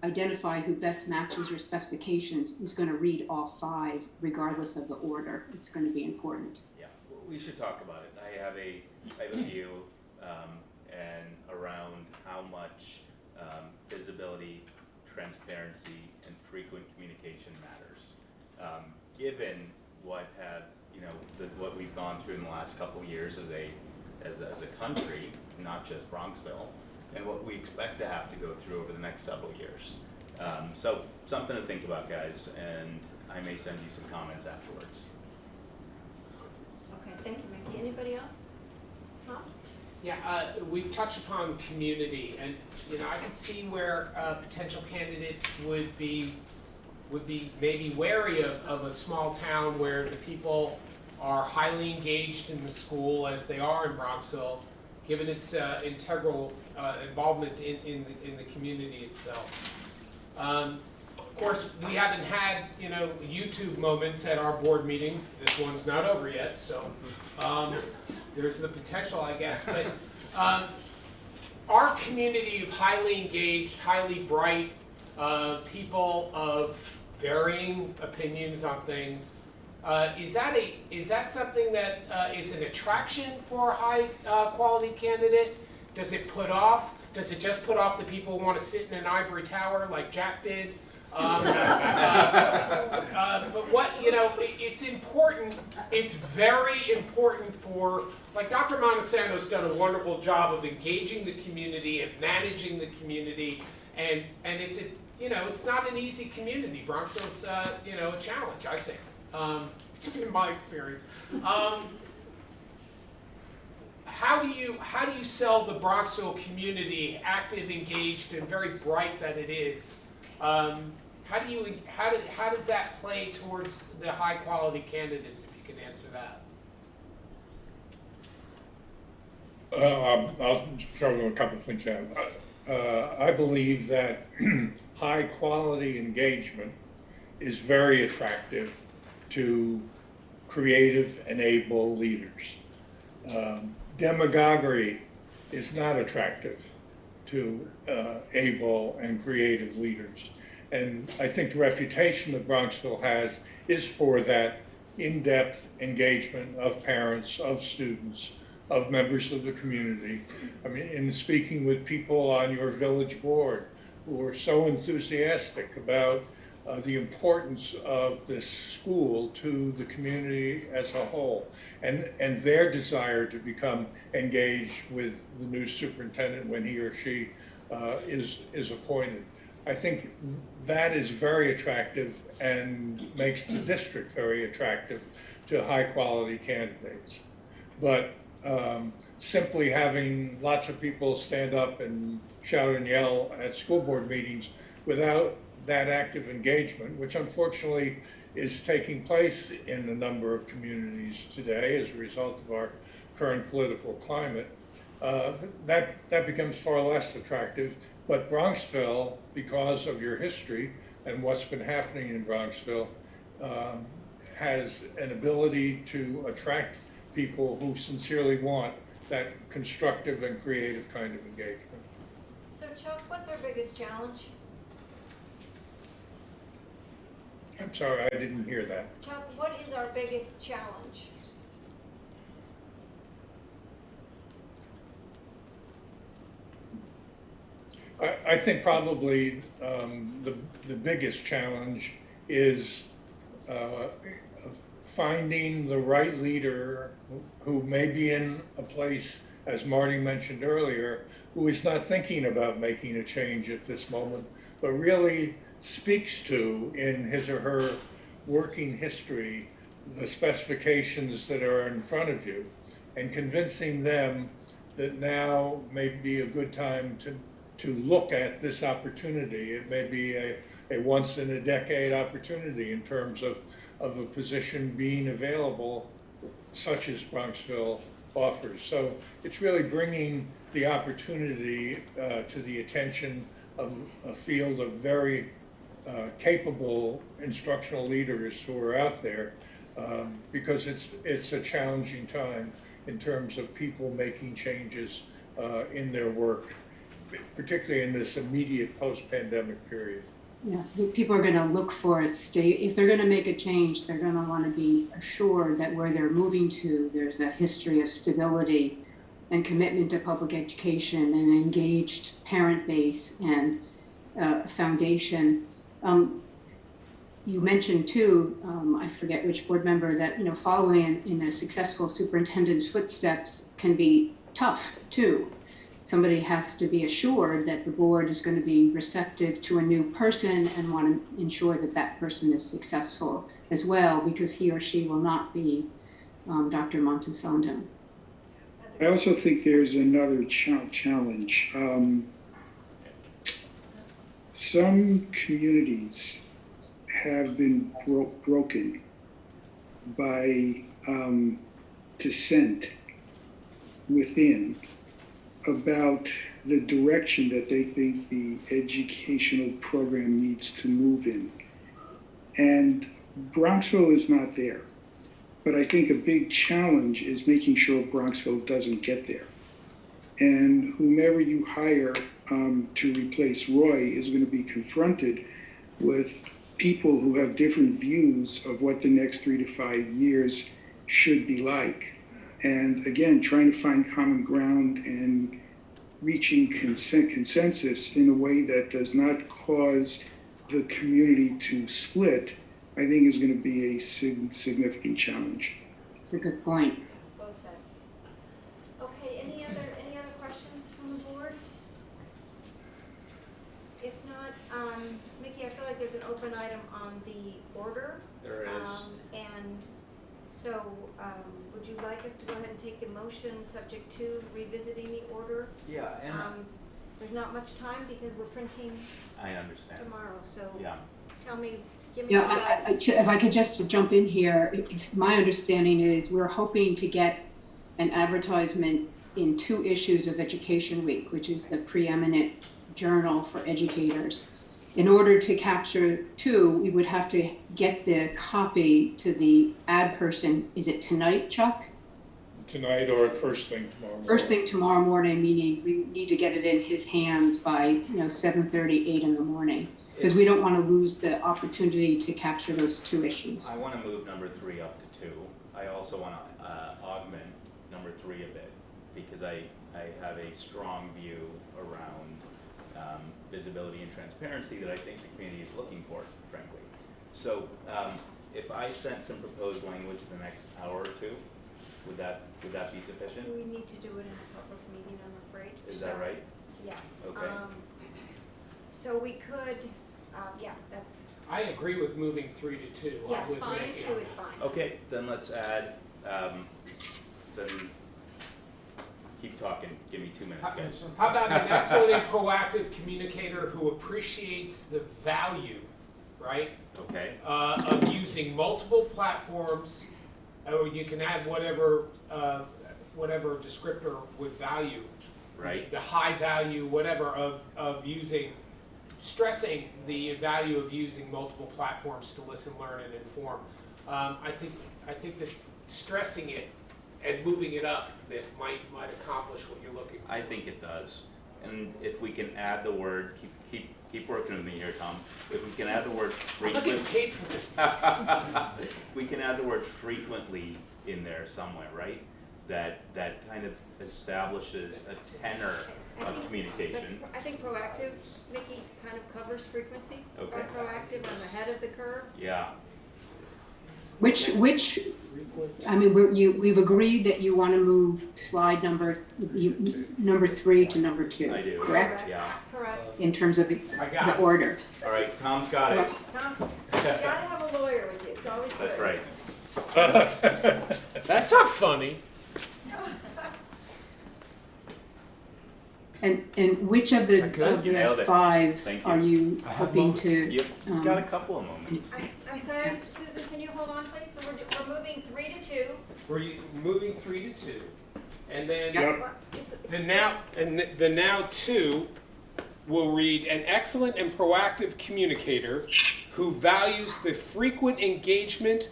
identify who best matches your specifications is going to read all 5 regardless of the order. It's going to be important. Yeah, we should talk about it. I have a view and around how much visibility, transparency, and frequent communication matters. Given what what we've gone through in the last couple of years as a country, not just Bronxville, and what we expect to have to go through over the next several years. So something to think about, guys, and I may send you some comments afterwards. Okay, thank you, Mickey. Anybody else? Tom? Yeah, we've touched upon community, and I could see where potential candidates would be maybe wary of a small town where the people are highly engaged in the school as they are in Bronxville, given its integral involvement in the community itself. Of course, we haven't had, you know, YouTube moments at our board meetings. This one's not over yet, so there's the potential, I guess. But our community of highly engaged, highly bright people of varying opinions on things, is that something that is an attraction for a high quality candidate? Does it just put off the people who want to sit in an ivory tower like Jack did? But what, you know, it's important, it's very important for, like Dr. Montesanto's done a wonderful job of engaging the community and managing the community, and it's, you know, it's not an easy community. Bronxville's, you know, a challenge, I think. It's been my experience. How do you sell the Bronxville community, active, engaged, and very bright that it is? How does that play towards the high quality candidates? If you can answer that. I'll throw a couple of things out. I believe that high quality engagement is very attractive to creative and able leaders. Demagoguery is not attractive to able and creative leaders. And I think the reputation that Bronxville has is for that in-depth engagement of parents, of students, of members of the community. I mean, in speaking with people on your village board who are so enthusiastic about the importance of this school to the community as a whole, and their desire to become engaged with the new superintendent when he or she is appointed. I think that is very attractive and makes the district very attractive to high quality candidates. But simply having lots of people stand up and shout and yell at school board meetings without that active engagement, which unfortunately is taking place in a number of communities today as a result of our current political climate, that becomes far less attractive. But Bronxville, because of your history and what's been happening in Bronxville, has an ability to attract people who sincerely want that constructive and creative kind of engagement. So Chuck, what's our biggest challenge? I'm sorry, I didn't hear that. Chuck, what is our biggest challenge? I think probably the biggest challenge is finding the right leader who may be in a place, as Marty mentioned earlier, who is not thinking about making a change at this moment, but really speaks to, in his or her working history, the specifications that are in front of you, and convincing them that now may be a good time to look at this opportunity. It may be a once in a decade opportunity in terms of a position being available, such as Bronxville offers. So it's really bringing the opportunity to the attention of a field of very capable instructional leaders who are out there, because it's a challenging time in terms of people making changes in their work, particularly in this immediate post-pandemic period. Yeah, people are going to look for a state. If they're going to make a change, they're going to want to be assured that where they're moving to, there's a history of stability and commitment to public education and an engaged parent base and foundation. You mentioned too, I forget which board member, that following in a successful superintendent's footsteps can be tough too. Somebody has to be assured that the board is going to be receptive to a new person and want to ensure that that person is successful as well, because he or she will not be Dr. Montesanto. I also think there's another challenge. Some communities have been broken by dissent within about the direction that they think the educational program needs to move in. And Bronxville is not there. But I think a big challenge is making sure Bronxville doesn't get there. And whomever you hire to replace Roy is going to be confronted with people who have different views of what the next 3 to 5 years should be like. And again, trying to find common ground and reaching consensus in a way that does not cause the community to split, I think is going to be a significant challenge. That's a good point. Well said. Okay, any other questions from the board? If not, Mickey, I feel like there's an open item on the order. There is. And so, would you like us to go ahead and take a motion subject to revisiting the order? Yeah, and There's not much time because we're printing I understand. tomorrow, so Yeah. tell me, give me some Yeah, guidance. if I could just jump in here, my understanding is we're hoping to get an advertisement in 2 issues of Education Week, which is the preeminent journal for educators. In order to capture 2, we would have to get the copy to the ad person. Is it tonight, Chuck? Tonight or first thing tomorrow morning. First thing tomorrow morning, meaning we need to get it in his hands by 7:30, 8 in the morning. Because we don't want to lose the opportunity to capture those 2 issues. I want to move number 3 up to 2. I also want to augment number 3 a bit because I have a strong view around visibility and transparency that I think the community is looking for, frankly. So if I sent some proposed language in the next hour or 2, would that be sufficient? We need to do it in a public meeting, I'm afraid. Is that right? Yes. Okay. So we could, yeah, that's, I agree with moving 3 to 2. I'm yes, with fine, Mickey. 2 is fine. Okay, then let's add, then keep talking, give me 2 minutes, guys. How about an excellent and proactive communicator who appreciates the value, right, Okay, of using multiple platforms, or you can add whatever descriptor with value. right? The high value, whatever, of using, stressing the value of using multiple platforms to listen, learn, and inform. I think that stressing it and moving it up, that might accomplish what you're looking for. I think it does. And if we can add the word, keep working with me here, Tom. If we can add the word I'm not getting frequent, paid for this. we can add the word frequently in there somewhere, right? That kind of establishes a tenor of communication. I think proactive, Mickey, kind of covers frequency. Okay. Proactive, I'm ahead of the curve. Yeah, Which, I mean, we've agreed that you want to move slide number 3 to number 2. I do. Correct? Yeah. Correct. In terms of the order. All right, Tom's got it. Counsel, you gotta have a lawyer with you, it's always good. That's right. That's not funny. And which of the Nailed it. 5 Thank you. are you I have hoping both. to? You've got a couple of moments. I'm sorry, Susan, can you hold on please? So we're moving 3 to 2. We're moving 3 to 2, and then Yep. the now 2 will read an excellent and proactive communicator who values the frequent engagement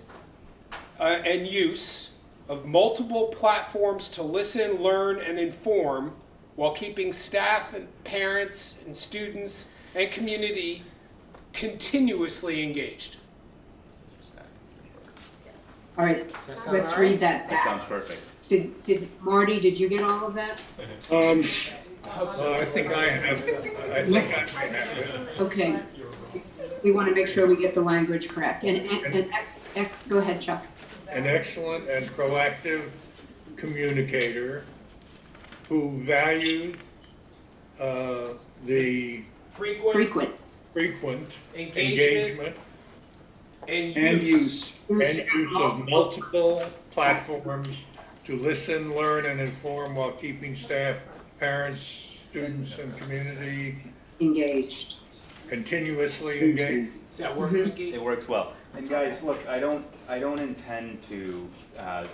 and use of multiple platforms to listen, learn, and inform, while keeping staff and parents and students and community continuously engaged. All right, Does that sound let's all right? read that That sounds back. perfect. Did Marty, did you get all of that? I think I have it. Okay. We want to make sure we get the language correct. Go ahead, Chuck. An excellent and proactive communicator who values the Frequent Frequent. engagement and And use. use. and use of multiple platforms to listen, learn, and inform while keeping staff, parents, students, and community Engaged. continuously engaged. Does that work, Mhm. Mickey? It works well. And guys, look, I don't intend to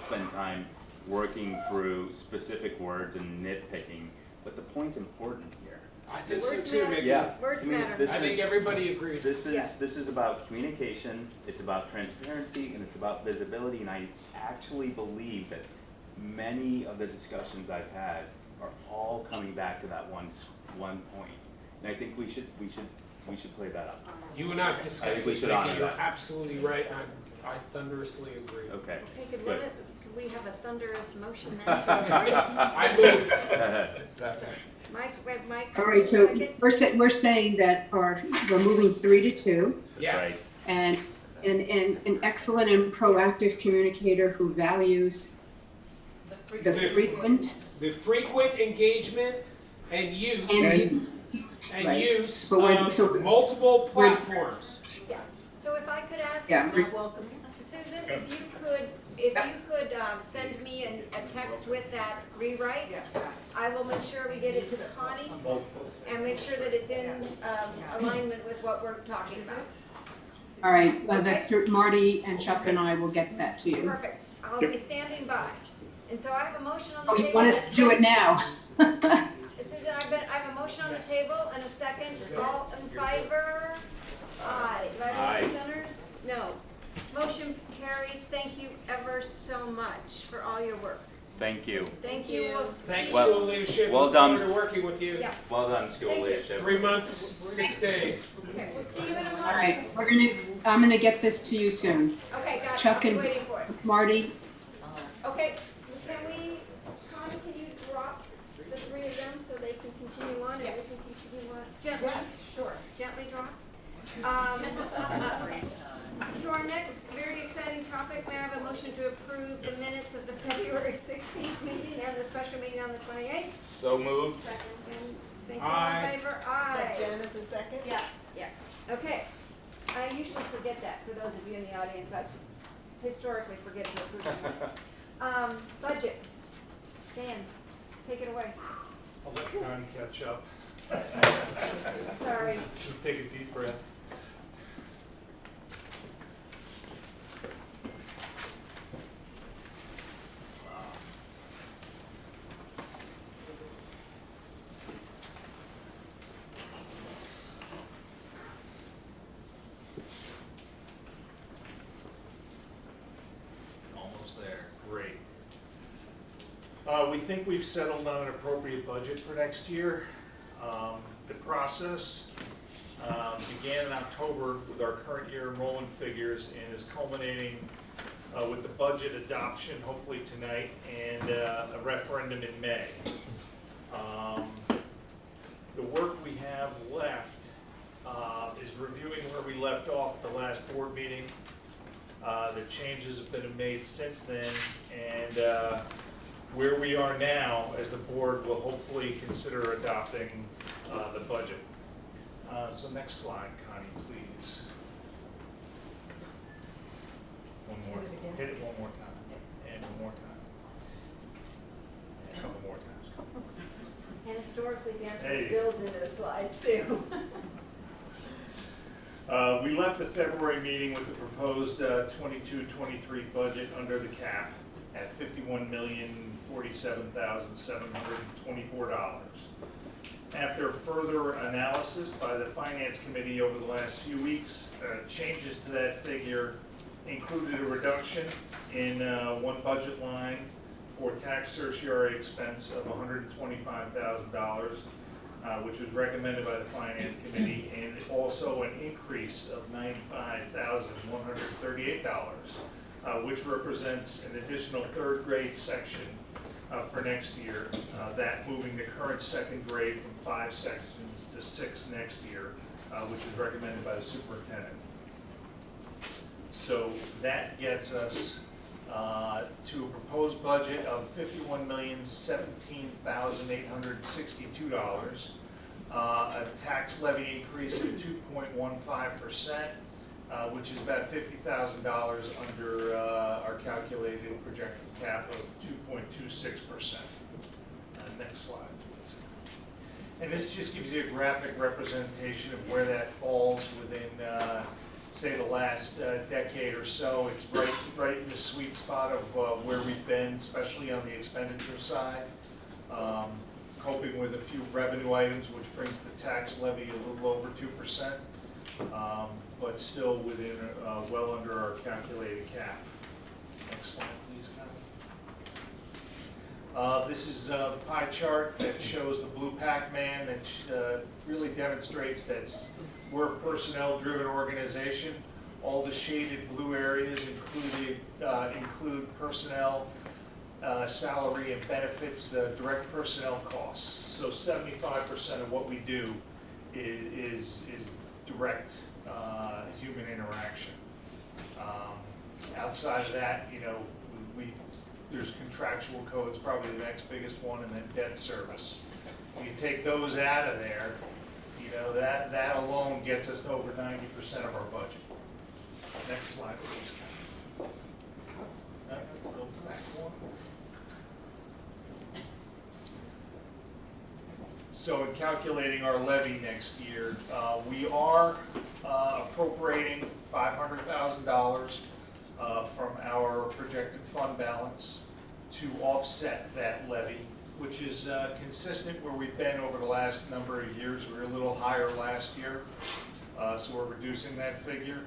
spend time working through specific words and nitpicking. but the point's important here. I think so Words too, matter. Mickey. Yeah. Words I mean, matter. this I think is- everybody agrees. This Yeah. is about communication, it's about transparency, and it's about visibility, and I actually believe that many of the discussions I've had are all coming back to that one point. And I think we should play that up. You and I have I discussed think we this, should Mickey. honor You're that. absolutely right. I thunderously agree. Okay. Okay, could Good. we have a thunderous motion then to agree? I move. Mike, All right, so second? we're saying that we're moving 3 to 2, Yes. Right. and an excellent and proactive communicator who values the frequent The frequent engagement and use and and use But we're- of so- multiple we're- platforms. Yeah, so if I could ask, Yeah. Susan, if you could send me a text with that rewrite, I will make sure we get it to Connie and make sure that it's in alignment with what we're talking about. All right, Marty and Chuck and I will get that to you. Perfect, I'll be standing by. And so I have a motion on the Oh, table. you want us to do it now? Susan, I have a motion on the table and a second. All in favor? Aye. Do I have any dissenters? No. Motion carries. Thank you ever so much for all your work. Thank you. Thank you. We'll Thanks, see Well- you. school leadership. well Look done. forward to working with you. Yeah. Well done, school Thank you. leadership. 3 months, 6 days. Okay, we'll see you in a month. All right, I'm gonna get this to you soon. Okay, got it. Chuck I'll be and- waiting for it. Marty, Okay, Connie, can you drop the 3 of them so they can continue on and we can continue on? Gently? Sure. Gently drop. To our next very exciting topic, may I have a motion to approve the minutes of the February 16th meeting and the special meeting on the 28th? So moved. Second. Thank you, all Aye. in favor? Aye. Janice a second? Yeah. Okay. I usually forget that, for those of you in the audience, I historically forget to approve the minutes. Budget. Dan, take it away. I'll let Connie catch up. Sorry. Just take a deep breath. Almost there. Great. We think we've settled on an appropriate budget for next year. The process began in October with our current year enrollment figures and is culminating with the budget adoption, hopefully tonight, and a referendum in May. The work we have left is reviewing where we left off at the last board meeting. The changes have been made since then, and where we are now, as the board will hopefully consider adopting the budget. So next slide, Connie, please. One more. Hit it one more time. And one more time. And a couple more times. And historically, Dan Hey. builds into the slides too. We left the February meeting with the proposed 22-23 budget under the cap at $51,047,724. After further analysis by the Finance Committee over the last few weeks, changes to that figure included a reduction in one budget line for tax certiorari expense of $125,000, which was recommended by the Finance Committee, and also an increase of $95,138, which represents an additional third grade section for next year, that moving the current second grade from 5 sections to 6 next year, which is recommended by the superintendent. So that gets us to a proposed budget of $51,017,862, a tax levy increase of 2.15%, which is about $50,000 under our calculated projected cap of 2.26%. Next slide, please. And this just gives you a graphic representation of where that falls within, say, the last decade or so. It's right in the sweet spot of where we've been, especially on the expenditure side. coping with a few revenue items, which brings the tax levy a little over 2%, but still within, well under our calculated cap. Next slide, please, Kevin. This is a pie chart that shows the blue Pac-Man that really demonstrates that we're a personnel-driven organization. All the shaded blue areas include personnel, salary and benefits, direct personnel costs. So 75% of what we do is direct human interaction. Outside of that, you know, there's contractual codes, probably the next biggest one, and then debt service. If you take those out of there, you know, that alone gets us to over 90% of our budget. Next slide, please. Go back one. So in calculating our levy next year, we are appropriating $500,000 from our projected fund balance to offset that levy, which is consistent where we've been over the last number of years. We were a little higher last year, so we're reducing that figure.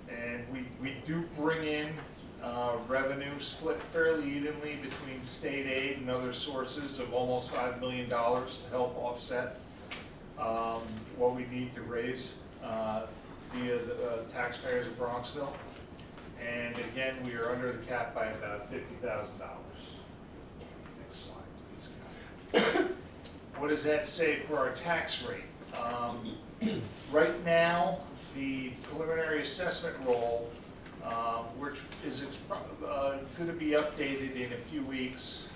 And we do bring in revenue split fairly evenly between state aid and other sources of almost $5 million to help offset what we need to raise via the taxpayers of Bronxville. And again, we are under the cap by about $50,000. Next slide, please. What does that say for our tax rate? Right now, the preliminary assessment roll, which is going to be updated in a few weeks,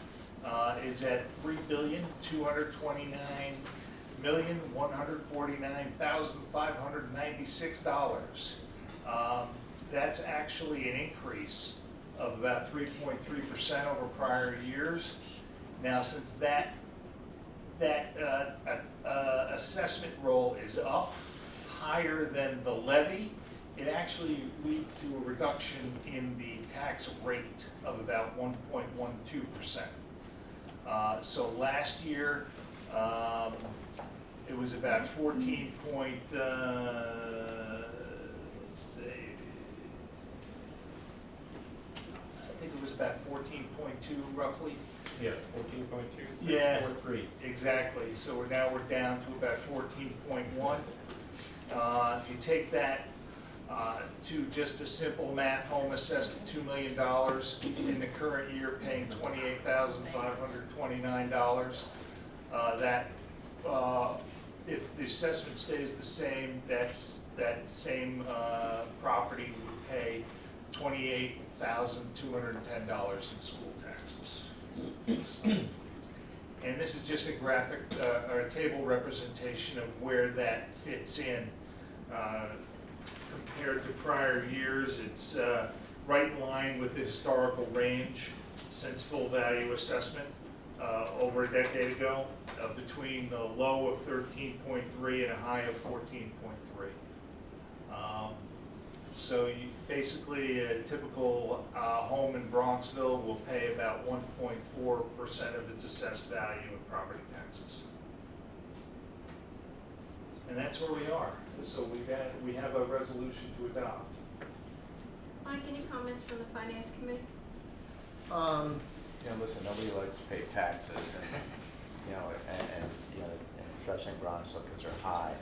is at $3,229,149,596. That's actually an increase of about 3.3% over prior years. Now, since that assessment roll is up higher than the levy, it actually leads to a reduction in the tax rate of about 1.12%. So last year, it was about 14 point, let's see, I think it was about 14.2 roughly. Yes, 14.2, Yeah, 6.43. exactly. So we're down to about 14.1. If you take that to just a simple math, home assessed at $2 million in the current year, paying $28,529. That if the assessment stays the same, that same property would pay $28,210 in school taxes. And this is just a graphic or a table representation of where that fits in. Compared to prior years, it's right in line with the historical range since full value assessment over a decade ago, between the low of 13.3 and a high of 14.3. So you, basically a typical home in Bronxville will pay about 1.4% of its assessed value in property taxes. And that's where we are. So we have a resolution to adopt. Mike, any comments from the Finance Committee? You know, listen, nobody likes to pay taxes, and especially in Bronxville because they're high.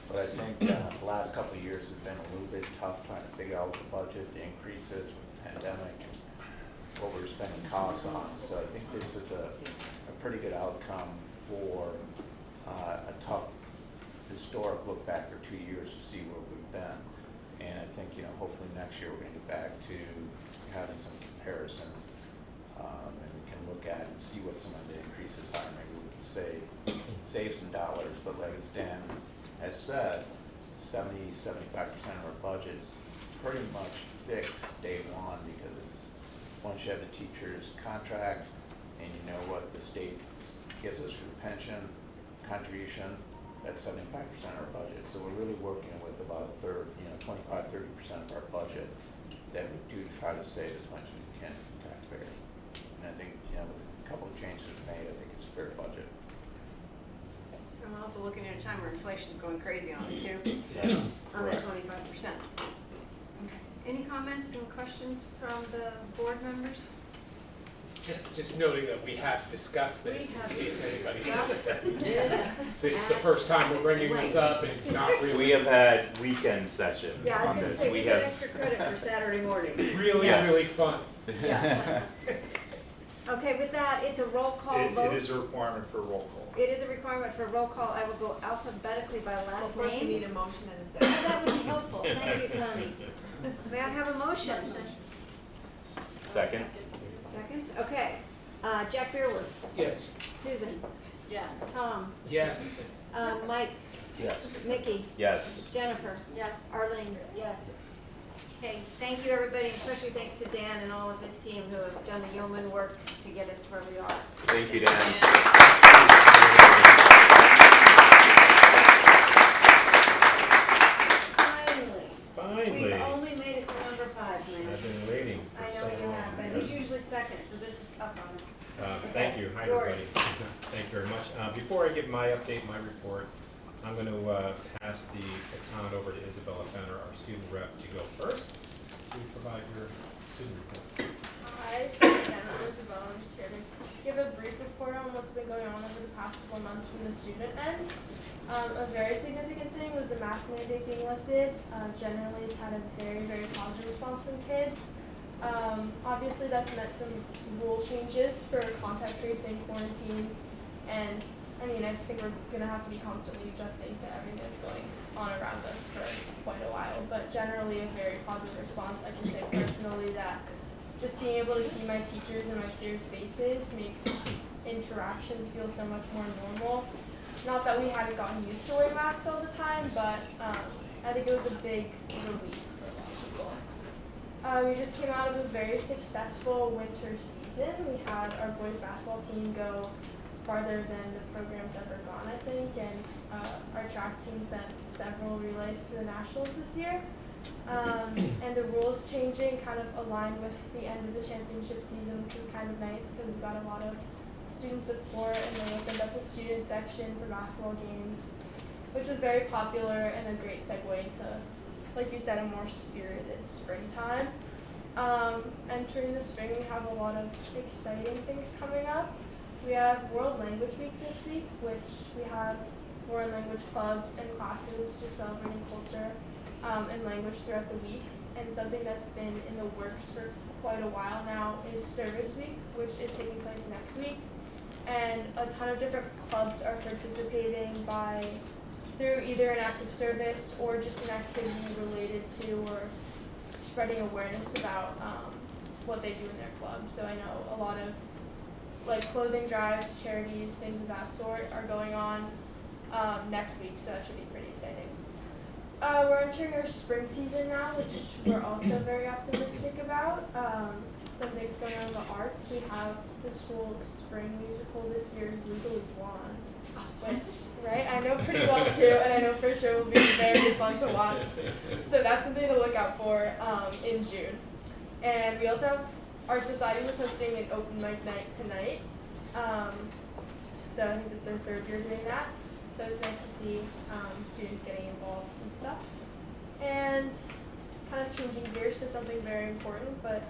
But I think the last couple of years have been a little bit tough trying to figure out the budget, the increases with the pandemic, and what we're spending costs on. So I think this is a pretty good outcome for a tough historic look back for 2 years to see where we've been. And I think, you know, hopefully next year we're going to get back to having some comparisons, and we can look at and see what some of the increases are. Maybe we can save some dollars, but like as Dan has said, 70–75% of our budget's pretty much fixed day one, because it's once you have the teacher's contract and you know what the state gives us for the pension contribution, that's 75% of our budget. So we're really working with about a third, 25–30% of our budget that we do try to save as much as we can from taxpayers. And I think, with the couple of changes made, I think it's a fair budget. I'm also looking at a time where inflation's going crazy on us too, Yes. on that Correct. 25%. Okay. Any comments and questions from the board members? Just noting that we have discussed this, We have in case anybody discussed knows. This. This is the first time we're bringing this up, and it's not really. We have had weekend sessions Yeah, I was on gonna this. say, we We get have, extra credit for Saturday mornings. Really, Yes. really fun. Yeah. Okay, with that, it's a roll call vote. It is a requirement for a roll call. It is a requirement for roll call. I will go alphabetically by Well, last first we name. need a motion and a Oh, second. that would be helpful. Thank you, Connie. May I have a motion? second? Second? Okay. Jack Beerwood, Yes. Susan, Yes. Tom, Yes. Mike, Yes. Mickey, Yes. Jennifer. Yes. Arlene, yes. Okay, thank you, everybody, especially thanks to Dan and all of his team who have done the yeoman work to get us where we are. Thank you, Dan. Finally, we've only made it to number 5, man. I've been waiting for I so know you long. have, but he's usually second, so this is tough on him. Thank you. Hi, Yours. everybody. Thank you very much. Before I give my update, my report, I'm going to pass the baton over to Isabella Fenner, our student rep, to go first to provide your student report. Hi, Jennifer Isabella. I'm just here to give a brief report on what's been going on over the past couple months from the student end. A very significant thing was the mask mandate being lifted. Generally, it's had a very, very positive response from kids. Obviously, that's meant some rule changes for contact tracing, quarantine, and I mean, I just think we're going to have to be constantly adjusting to everything that's going on around us for quite a while. But generally, a very positive response. I can say personally that just being able to see my teachers and my peers' faces makes interactions feel so much more normal. Not that we hadn't gotten used to wearing masks all the time, but I think it was a big relief for a lot of people. We just came out of a very successful winter season. We had our boys basketball team go farther than the program's ever gone, I think, and our track team sent several relays to the nationals this year. And the rules changing kind of aligned with the end of the championship season, which was kind of nice because we got a lot of student support, and they opened up a student section for basketball games, which was very popular and a great segue to, like you said, a more spirited springtime. Entering the spring, we have a lot of exciting things coming up. We have World Language Week this week, which we have foreign language clubs and classes just celebrating culture and language throughout the week. And something that's been in the works for quite a while now is Service Week, which is taking place next week. And a ton of different clubs are participating through either an active service or just an activity related to or spreading awareness about what they do in their club. So I know a lot of like clothing drives, charities, things of that sort are going on next week, so that should be pretty exciting. We're entering our spring season now, which we're also very optimistic about. Some things going on in the arts. We have the school spring musical this year is Legally Blonde, which, right, I know pretty well too, and I know for sure will be very fun to watch. So that's something to look out for in June. And we also have Art Society was hosting an open mic night tonight. So I think it's their 3rd year doing that. So it's nice to see students getting involved and stuff. And kind of changing gears to something very important, but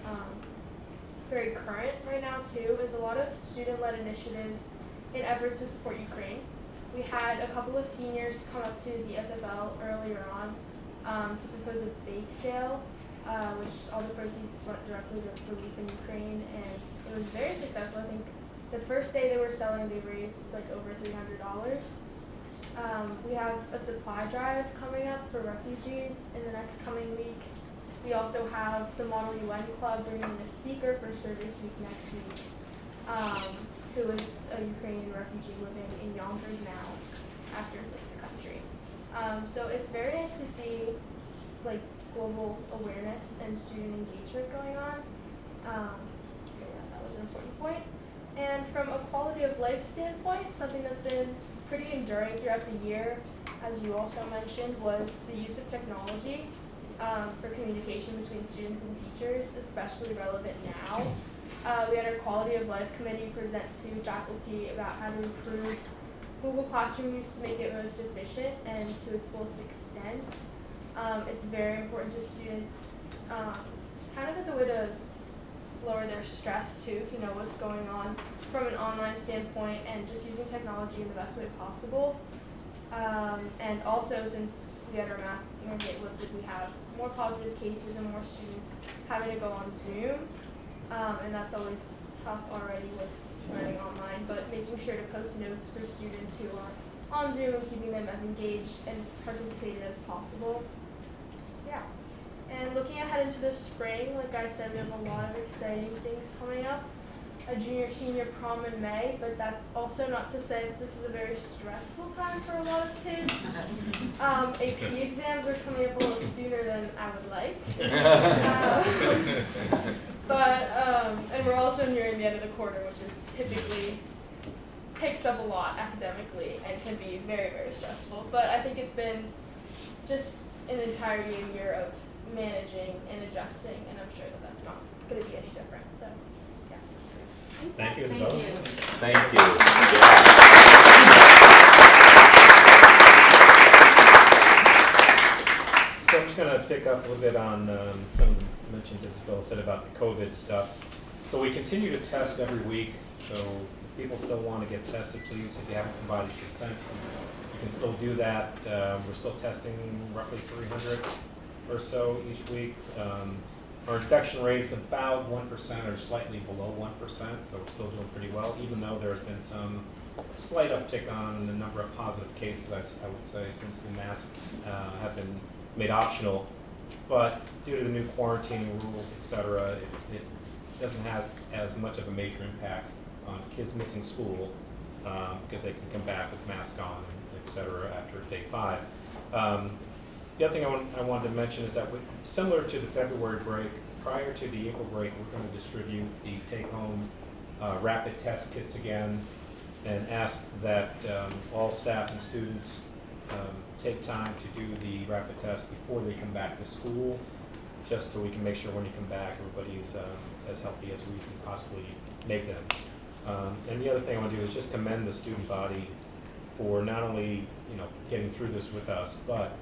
very current right now too, is a lot of student-led initiatives in efforts to support Ukraine. We had a couple of seniors come up to the SFL earlier on to propose a bake sale, which all the proceeds went directly to relief in Ukraine, and it was very successful. I think the first day they were selling, they raised like over $300. We have a supply drive coming up for refugees in the next coming weeks. We also have the Model UN Club bringing in a speaker for Service Week next week, who is a Ukrainian refugee living in Yonkers now after leaving the country. So it's very nice to see like global awareness and student engagement going on. So yeah, that was an important point. And from a quality of life standpoint, something that's been pretty enduring throughout the year, as you also mentioned, was the use of technology. for communication between students and teachers, especially relevant now. We had our Quality of Life Committee present to faculty about how to improve Google Classroom use to make it most efficient and to its fullest extent. It's very important to students, kind of as a way to lower their stress too, to know what's going on from an online standpoint and just using technology in the best way possible. And also, since we had our mask mandate lifted, we have more positive cases and more students having to go on Zoom. And that's always tough already with learning online, but making sure to post notes for students who are on Zoom and keeping them as engaged and participated as possible. So, yeah. And looking ahead into the spring, like I said, we have a lot of exciting things coming up. A junior-senior prom in May, but that's also not to say that this is a very stressful time for a lot of kids. AP exams are coming up a little sooner than I would like. And we're also nearing the end of the quarter, which is typically picks up a lot academically and can be very, very stressful. But I think it's been just an entire year of managing and adjusting, and I'm sure that that's not going to be any different. So, yeah. Thank you, Isabel. Thank you. So I'm just going to pick up a little bit on some of the mentions that Isabel said about the COVID stuff. So we continue to test every week. So if people still want to get tested, please, if you haven't provided consent, you can still do that. We're still testing roughly 300 or so each week. Our infection rate is about 1% or slightly below 1%, so we're still doing pretty well, even though there's been some slight uptick on the number of positive cases, I would say, since the masks have been made optional. But due to the new quarantine rules, et cetera, it doesn't have as much of a major impact on kids missing school because they can come back with masks on, et cetera, after day 5. The other thing I wanted to mention is that similar to the February break, prior to the April break, we're going to distribute the take-home rapid test kits again and ask that all staff and students take time to do the rapid test before they come back to school, just so we can make sure when you come back everybody's as healthy as we can possibly make them. And the other thing I want to do is just commend the student body for not only getting through this with us, but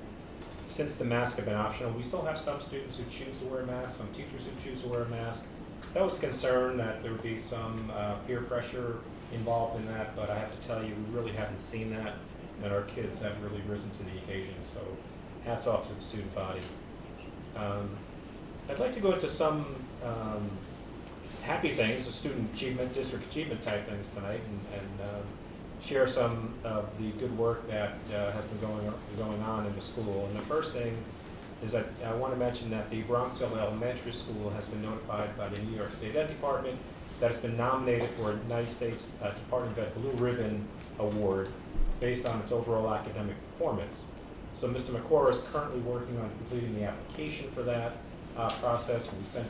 since the masks have been optional, we still have some students who choose to wear masks, some teachers who choose to wear a mask. That was a concern that there would be some peer pressure involved in that, but I have to tell you, we really haven't seen that, and our kids have really risen to the occasion, so hats off to the student body. I'd like to go into some happy things, the student achievement, district achievement type things tonight, and share some of the good work that has been going on in the school. And the first thing is that I want to mention that the Bronxville Elementary School has been notified by the New York State Ed Department that it's been nominated for a United States Department of Ed Blue Ribbon Award based on its overall academic performance. So Mr. McCord is currently working on completing the application for that process. We sent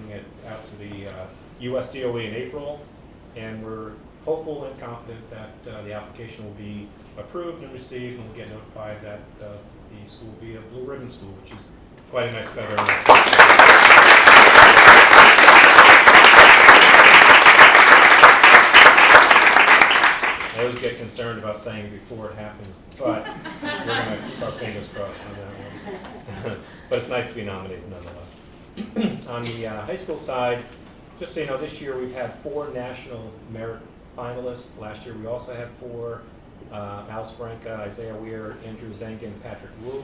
it out to the US DOE in April, and we're hopeful and confident that the application will be approved and received, and we'll get notified that the school will be a Blue Ribbon School, which is quite a nice feather. I always get concerned about saying it before it happens, but we're going to keep our fingers crossed on that one. But it's nice to be nominated nonetheless. On the high school side, just so you know, this year we've had 4 national merit finalists. Last year we also had 4, Alice Branca, Isaiah Weir, Andrew Zengen, and Patrick Wu.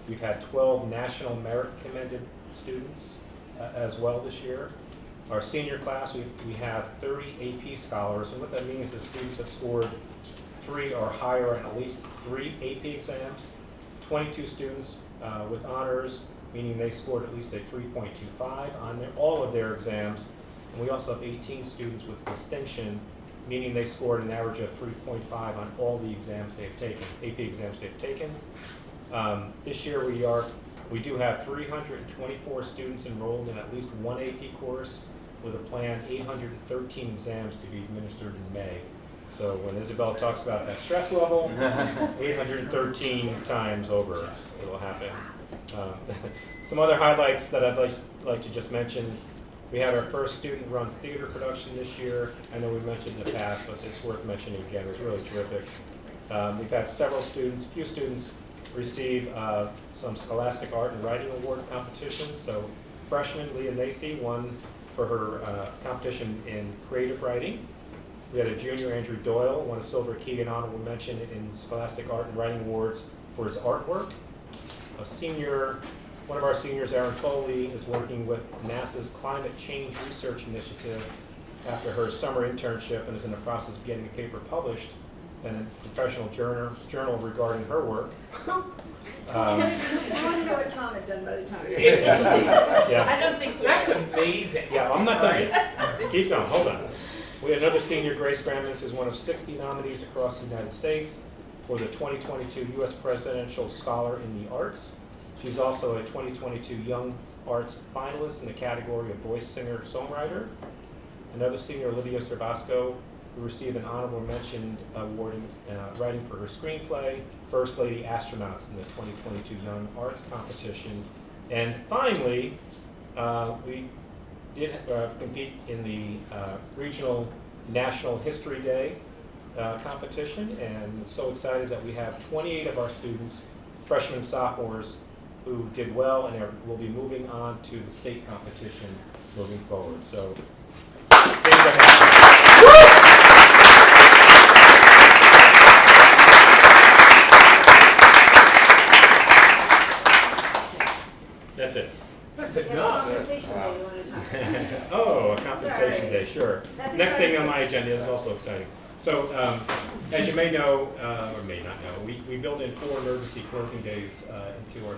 We've had 12 national merit commended students as well this year. Our senior class, we have 30 AP scholars, and what that means is students have scored 3 or higher in at least 3 AP exams, 22 students with honors, meaning they scored at least a 3.25 on all of their exams, and we also have 18 students with distinction, meaning they scored an average of 3.5 on all the exams they've taken, AP exams they've taken. This year we do have 324 students enrolled in at least one AP course, with a planned 813 exams to be administered in May. So when Isabel talks about that stress level, 813 times over it will happen. Some other highlights that I'd like to just mention. We had our first student-run theater production this year. I know we've mentioned in the past, but it's worth mentioning again. It was really terrific. We've had few students receive some Scholastic Art and Writing Award competitions. So freshman Leah Lacey won for her competition in creative writing. We had a junior, Andrew Doyle, won a Silver Key and honorable mention in Scholastic Art and Writing Awards for his artwork. A senior, one of our seniors, Erin Foley, is working with NASA's Climate Change Research Initiative after her summer internship and is in the process of getting a paper published in a professional journal regarding her work. I want to know what Tom had done by the time. Yeah. I don't think That's amazing. Yeah, I'm not done yet. Keep going, hold on. We had another senior, Grace Grammons, is one of 60 nominees across the United States for the 2022 U.S. Presidential Scholar in the Arts. She's also a 2022 Young Arts finalist in the category of Voice Singer-Songwriter. Another senior, Olivia Cervasco, who received an honorable mention award in writing for her screenplay, First Lady Astronauts in the 2022 Young Arts Competition. And finally, we did compete in the Regional National History Day competition, and so excited that we have 28 of our students, freshmen and sophomores, who did well and will be moving on to the state competition moving forward. So things are happening. That's it. That's Yeah, enough. compensation day you want to talk about. Oh, a compensation Sorry. day, sure. That's Next thing exciting. on my agenda is also exciting. So, as you may know, or may not know, we build in 4 emergency closing days into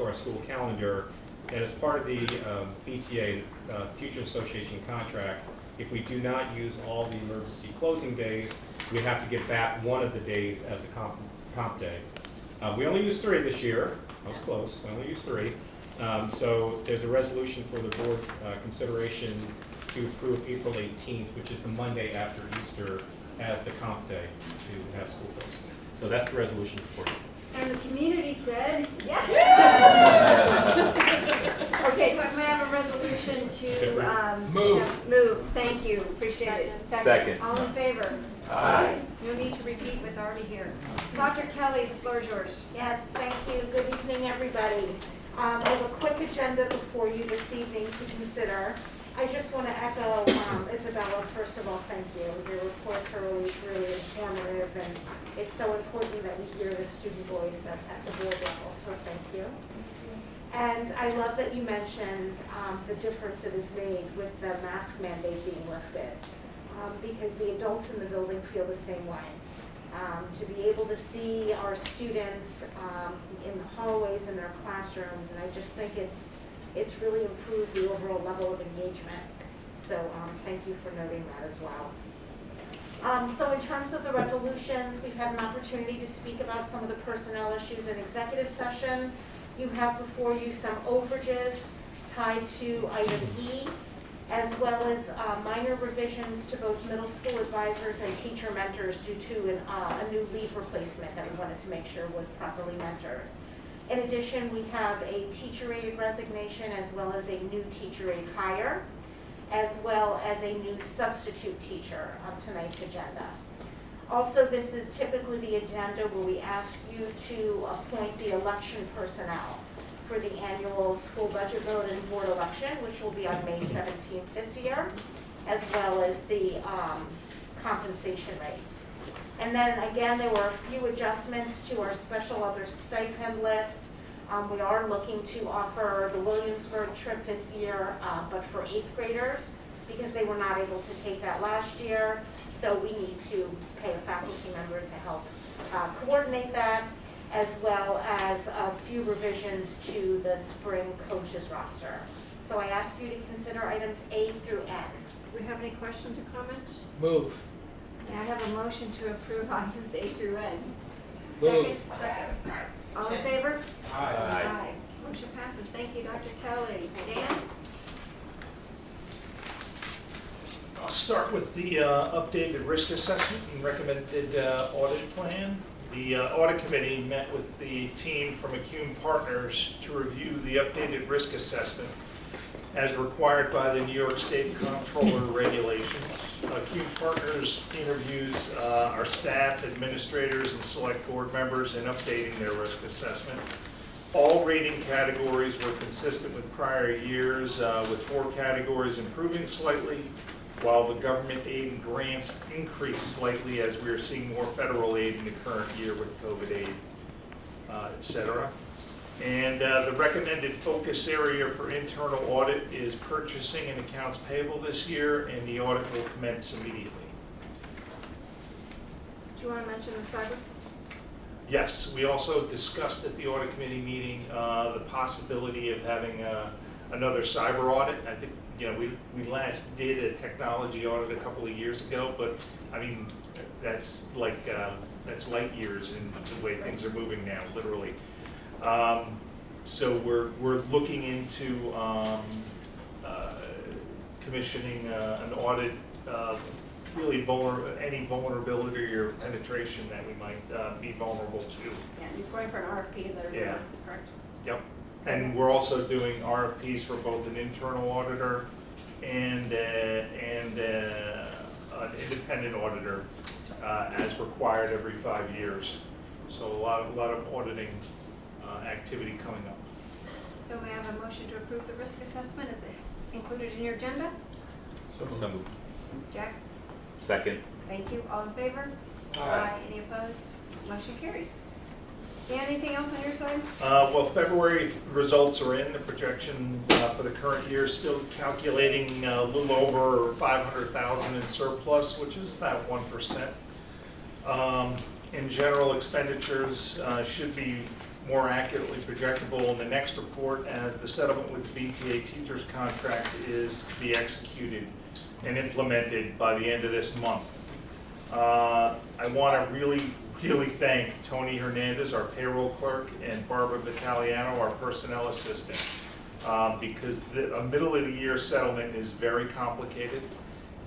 our school calendar. And as part of the BTA, Teachers Association contract, if we do not use all the emergency closing days, we have to give back one of the days as a comp day. We only used 3 this year. I was close. I only used 3. So there's a resolution for the board's consideration to approve April 18th, which is the Monday after Easter, as the comp day to have school closed. So that's the resolution before you. And the community said, yes. Okay, so I'm gonna have a resolution to, move, thank you, appreciate it. Second. All in favor? Aye. No need to repeat what's already here. Dr. Kelly, the floor is yours. Yes, thank you. Good evening, everybody. I have a quick agenda before you this evening to consider. I just want to echo Isabella, first of all, thank you. Your reports are always really informative, and it's so important that we hear the student voice at the board level, so thank you. And I love that you mentioned the difference it has made with the mask mandate being lifted, because the adults in the building feel the same way. To be able to see our students in the hallways in their classrooms, and I just think it's really improved the overall level of engagement. So thank you for noting that as well. So in terms of the resolutions, we've had an opportunity to speak about some of the personnel issues in executive session. You have before you some overages tied to item E, as well as minor revisions to both middle school advisors and teacher mentors due to a new leave replacement that we wanted to make sure was properly mentored. In addition, we have a teacher aide resignation as well as a new teacher aide hire, as well as a new substitute teacher on tonight's agenda. Also, this is typically the agenda where we ask you to appoint the election personnel for the annual school budget vote and board election, which will be on May 17th this year, as well as the compensation rates. And then again, there were a few adjustments to our special other stipend list. We are looking to offer the Williamsburg trip this year, but for 8th graders, because they were not able to take that last year. So we need to pay a faculty member to help coordinate that, as well as a few revisions to the spring coaches roster. So I ask you to consider items A through N. Do we have any questions or comments? Move. May I have a motion to approve items A through N? Move. Second. All in favor? Aye. Motion passes. Thank you, Dr. Kelly. Dan? I'll start with the updated risk assessment and recommended audit plan. The audit committee met with the team from Acune Partners to review the updated risk assessment as required by the New York State Comptroller regulations. Acune Partners interviews our staff, administrators, and select board members in updating their risk assessment. All rating categories were consistent with prior years, with 4 categories improving slightly, while the government aid and grants increased slightly as we are seeing more federal aid in the current year with COVID aid, et cetera. And the recommended focus area for internal audit is purchasing and accounts payable this year, and the audit will commence immediately. Do you want to mention the cyber? Yes, we also discussed at the audit committee meeting the possibility of having another cyber audit. I think, you know, we last did a technology audit a couple of years ago, but I mean, that's like, that's light years in the way things are moving now, literally. So we're looking into commissioning an audit of really any vulnerability or penetration that we might be vulnerable to. Yeah, you're going for an RFP, is that Yeah. correct? Yep. And we're also doing RFPs for both an internal auditor and an independent auditor as required every 5 years. So a lot of auditing activity coming up. So we have a motion to approve the risk assessment. Is it included in your agenda? So moved. Jack? Second. Thank you. All in favor? Aye. Any opposed? Motion carries. Dan, anything else on your side? Well, February results are in. The projection for the current year is still calculating a little over 500,000 in surplus, which is about 1%. In general, expenditures should be more accurately projectable in the next report, as the settlement with the BTA teachers contract is to be executed and implemented by the end of this month. I want to really thank Tony Hernandez, our payroll clerk, and Barbara Vitaliano, our personnel assistant, because a middle of the year settlement is very complicated,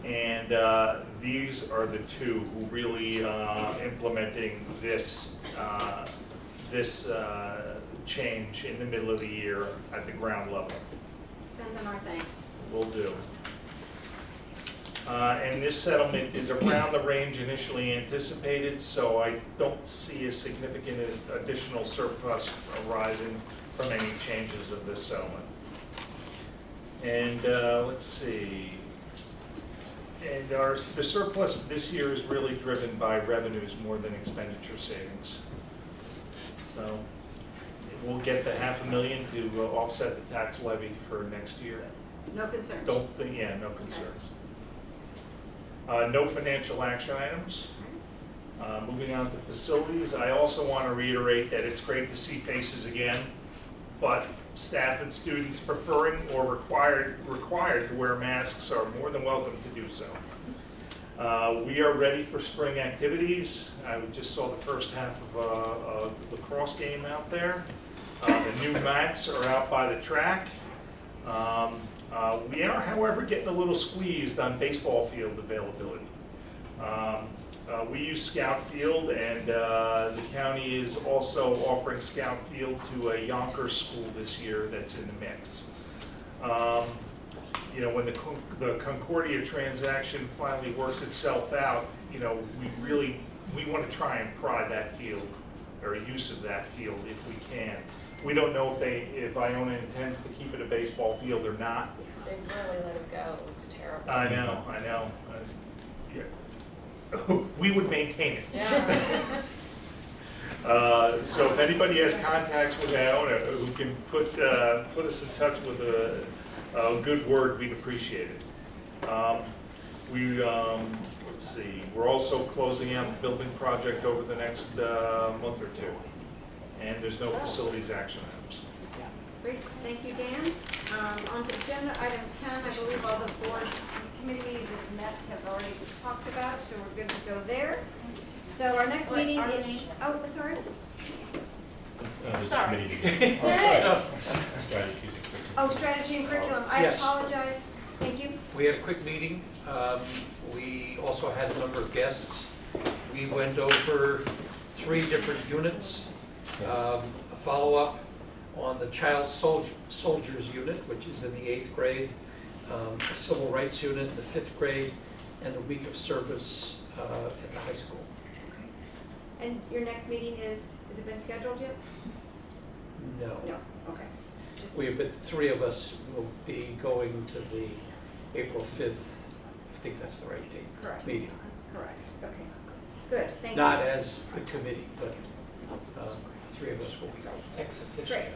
and these are the two who really implementing this change in the middle of the year at the ground level. Send them our thanks. Will do. And this settlement is around the range initially anticipated, so I don't see a significant additional surplus arising from any changes of this settlement. And let's see. And the surplus of this year is really driven by revenues more than expenditure savings. So we'll get the $500,000 to offset the tax levy for next year. No concerns? Don't think, yeah, no concerns. No financial action items. Moving on to facilities, I also want to reiterate that it's great to see faces again, but staff and students preferring or required to wear masks are more than welcome to do so. We are ready for spring activities. I just saw the first half of a lacrosse game out there. The new mats are out by the track. We are, however, getting a little squeezed on baseball field availability. We use Scout Field, and the county is also offering Scout Field to a Yonkers school this year that's in the mix. You know, when the Concordia transaction finally works itself out, you know, we want to try and pry that field, or use of that field if we can. We don't know if Iona intends to keep it a baseball field or not. They really let it go. It looks terrible. I know. Yeah. We would maintain it. Yeah. So if anybody has contacts with Iona who can put us in touch with a good word, we'd appreciate it. Let's see, we're also closing out the building project over the next month or two, and there's no facilities action items. Great, thank you, Dan. On to agenda item 10, I believe all the board committee meetings that met have already talked about, so we're good to go there. So our next meeting is, oh, sorry? Sorry. There is. Strategies and curriculum. Oh, strategy and curriculum, I Yes. apologize, thank you. We had a quick meeting. We also had a number of guests. We went over 3 different units. A follow-up on the child soldiers unit, which is in the 8th grade, a civil rights unit in the 5th grade, and a week of service at the high school. And your next meeting has it been scheduled yet? No. No, okay. Just- But the 3 of us will be going to the April 5th, I think that's the right date, Correct. meeting. Correct, okay. Good, thank you. Not as a committee, but the 3 of us will be going. Ex officio. Great,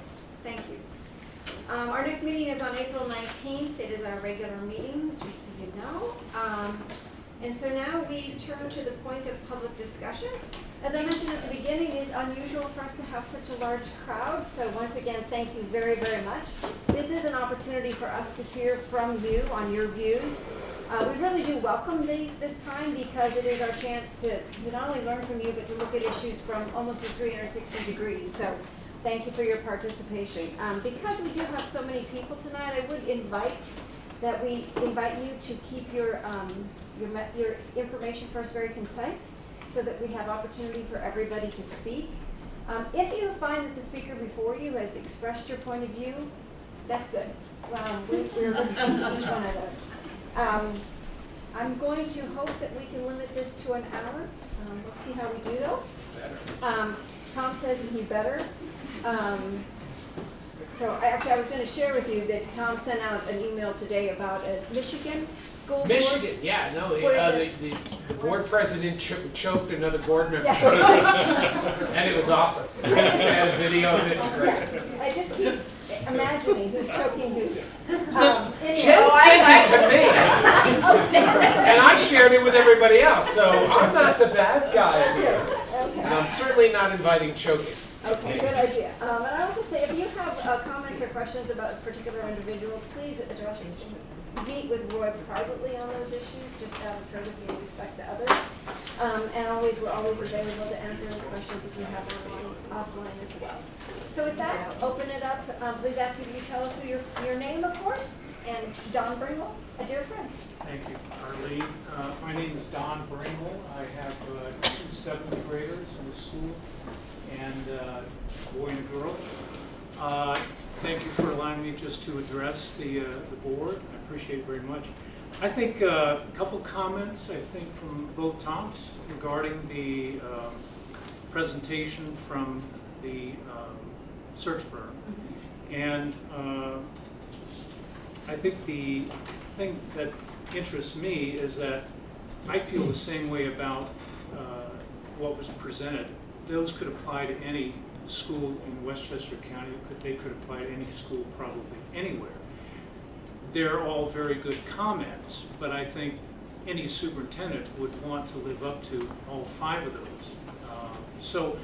thank you. Our next meeting is on April 19th. It is our regular meeting, just so you know. And so now we turn to the point of public discussion. As I mentioned at the beginning, it is unusual for us to have such a large crowd. So once again, thank you very, very much. This is an opportunity for us to hear from you on your views. We really do welcome these this time because it is our chance to not only learn from you, but to look at issues from almost 360 degrees. So thank you for your participation. Because we do have so many people tonight, I would invite you to keep your information for us very concise so that we have opportunity for everybody to speak. If you find that the speaker before you has expressed your point of view, that's good. We're listening to each one of those. I'm going to hope that we can limit this to an hour. We'll see how we do though. Tom says that he better. So I was going to share with you that Tom sent out an email today about a Michigan school board. Michigan, yeah, no, the board president choked another board member. Yes. And it was awesome. I had a video of it. Yes, I just keep imagining who's choking who. Anyway, Jen sent it to me, and I shared it with everybody else, so I'm not the bad guy here. Okay. And I'm certainly not inviting choking. Okay, good idea. And I also say, if you have comments or questions about particular individuals, please address them. Meet with Roy privately on those issues, just out of courtesy and respect to others. And we're always available to answer any questions that you have offline as well. So with that, open it up. Please ask you to tell us who your name, of course, and Don Bringle, a dear friend. Thank you, Arlene. My name is Don Bringle. I have 2 7th graders in the school, and a boy and a girl. Thank you for allowing me just to address the board. I appreciate it very much. I think a couple comments, I think, from both Toms regarding the presentation from the search firm. And I think the thing that interests me is that I feel the same way about what was presented. Those could apply to any school in Westchester County. They could apply to any school probably anywhere. They're all very good comments, but I think any superintendent would want to live up to all 5 of those. So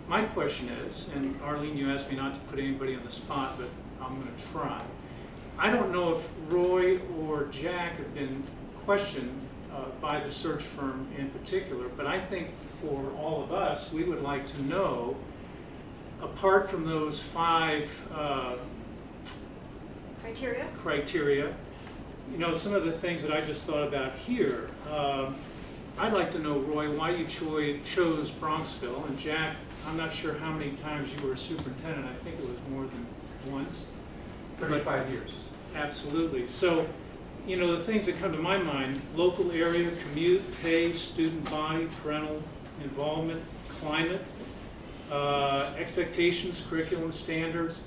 my question is, and Arlene, you asked me not to put anybody on the spot, but I'm going to try. I don't know if Roy or Jack have been questioned by the search firm in particular, but I think for all of us, we would like to know, apart from those 5 criteria, you know, some of the things that I just thought about here. I'd like to know, Roy, why you chose Bronxville, and Jack, I'm not sure how many times you were a superintendent. I think it was more than once. 35 years. Absolutely. So, you know, the things that come to my mind: local area, commute, pay, student body, parental involvement, climate, expectations, curriculum standards.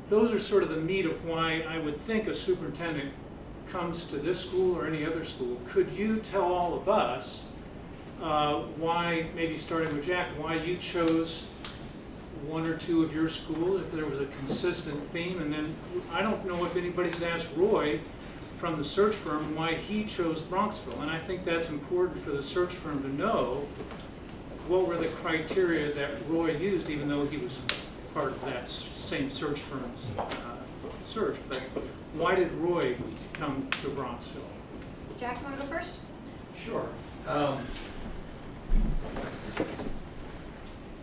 Those are sort of the meat of why I would think a superintendent comes to this school or any other school. Could you tell all of us why, maybe starting with Jack, why you chose 1 or 2 of your school, if there was a consistent theme? And then I don't know if anybody's asked Roy from the search firm why he chose Bronxville. And I think that's important for the search firm to know what were the criteria that Roy used, even though he was part of that same search firm's search. But why did Roy come to Bronxville? Jack, you want to go first? Sure.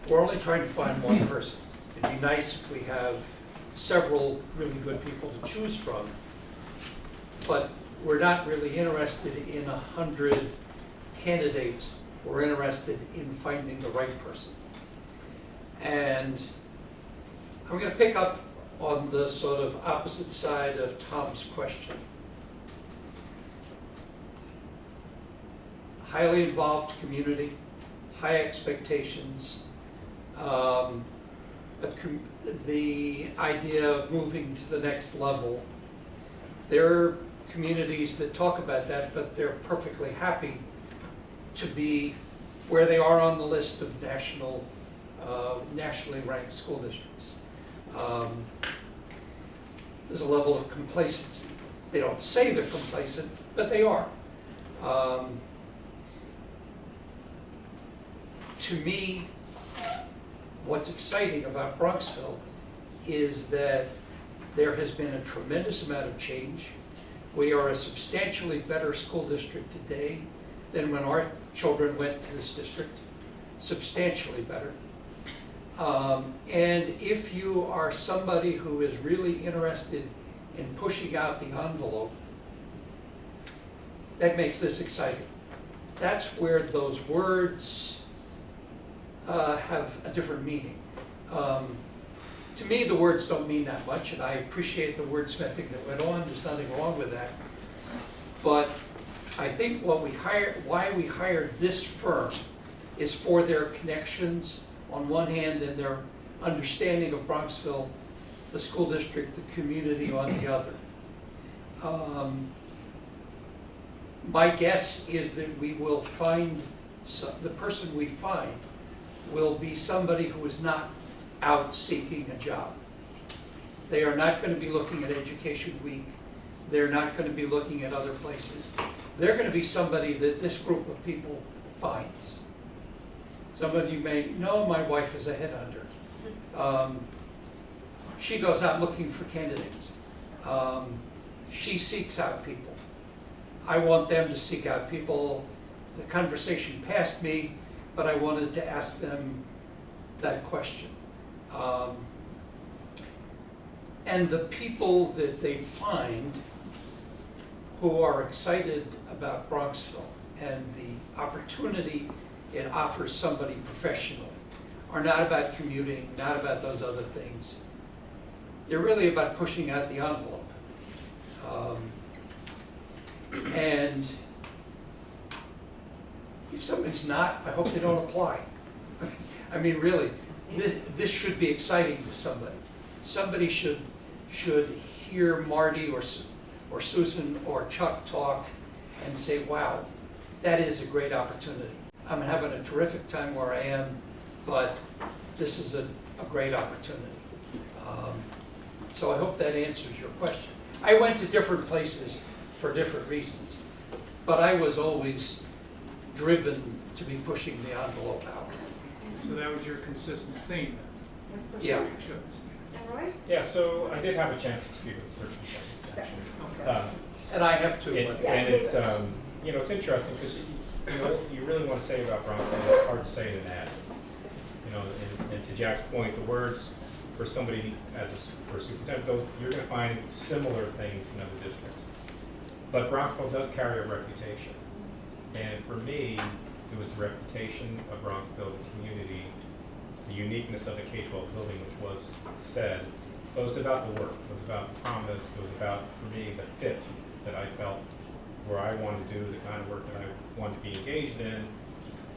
We're only trying to find one person. It'd be nice if we have several really good people to choose from, but we're not really interested in 100 candidates We're interested in finding the right person. And I'm going to pick up on the sort of opposite side of Tom's question. Highly involved community, high expectations, the idea of moving to the next level. There are communities that talk about that, but they're perfectly happy to be where they are on the list of nationally ranked school districts. There's a level of complacency. They don't say they're complacent, but they are. To me, what's exciting about Bronxville is that there has been a tremendous amount of change. We are a substantially better school district today than when our children went to this district, substantially better. And if you are somebody who is really interested in pushing out the envelope, that makes this exciting. That's where those words have a different meaning. To me, the words don't mean that much, and I appreciate the wordsmithing that went on. There's nothing wrong with that. But I think why we hired this firm is for their connections on one hand and their understanding of Bronxville, the school district, the community on the other. My guess is that we will find, the person we find will be somebody who is not out seeking a job. They are not going to be looking at Education Week. They're not going to be looking at other places. They're going to be somebody that this group of people finds. Some of you may know my wife is a headhunter. She goes out looking for candidates. She seeks out people. I want them to seek out people. The conversation passed me, but I wanted to ask them that question. And the people that they find who are excited about Bronxville and the opportunity it offers somebody professionally are not about commuting, not about those other things. They're really about pushing out the envelope. And if somebody's not, I hope they don't apply. I mean, really, this should be exciting to somebody. Somebody should hear Marty or Susan or Chuck talk and say, wow, that is a great opportunity. I'm having a terrific time where I am, but this is a great opportunity. So I hope that answers your question. I went to different places for different reasons, but I was always driven to be pushing the envelope out. So that was your consistent theme then? Yeah. Yeah, so I did have a chance to speak with the search consultants, actually. And I have too. And it's, you know, it's interesting because you really want to say about Bronxville, it's hard to say in an ad. You know, and to Jack's point, the words for somebody for a superintendent, you're going to find similar things in other districts. But Bronxville does carry a reputation. And for me, it was the reputation of Bronxville, the community, the uniqueness of the K-12 building, which was said. But it was about the work. It was about the promise. It was about, for me, the fit that I felt where I wanted to do, the kind of work that I wanted to be engaged in,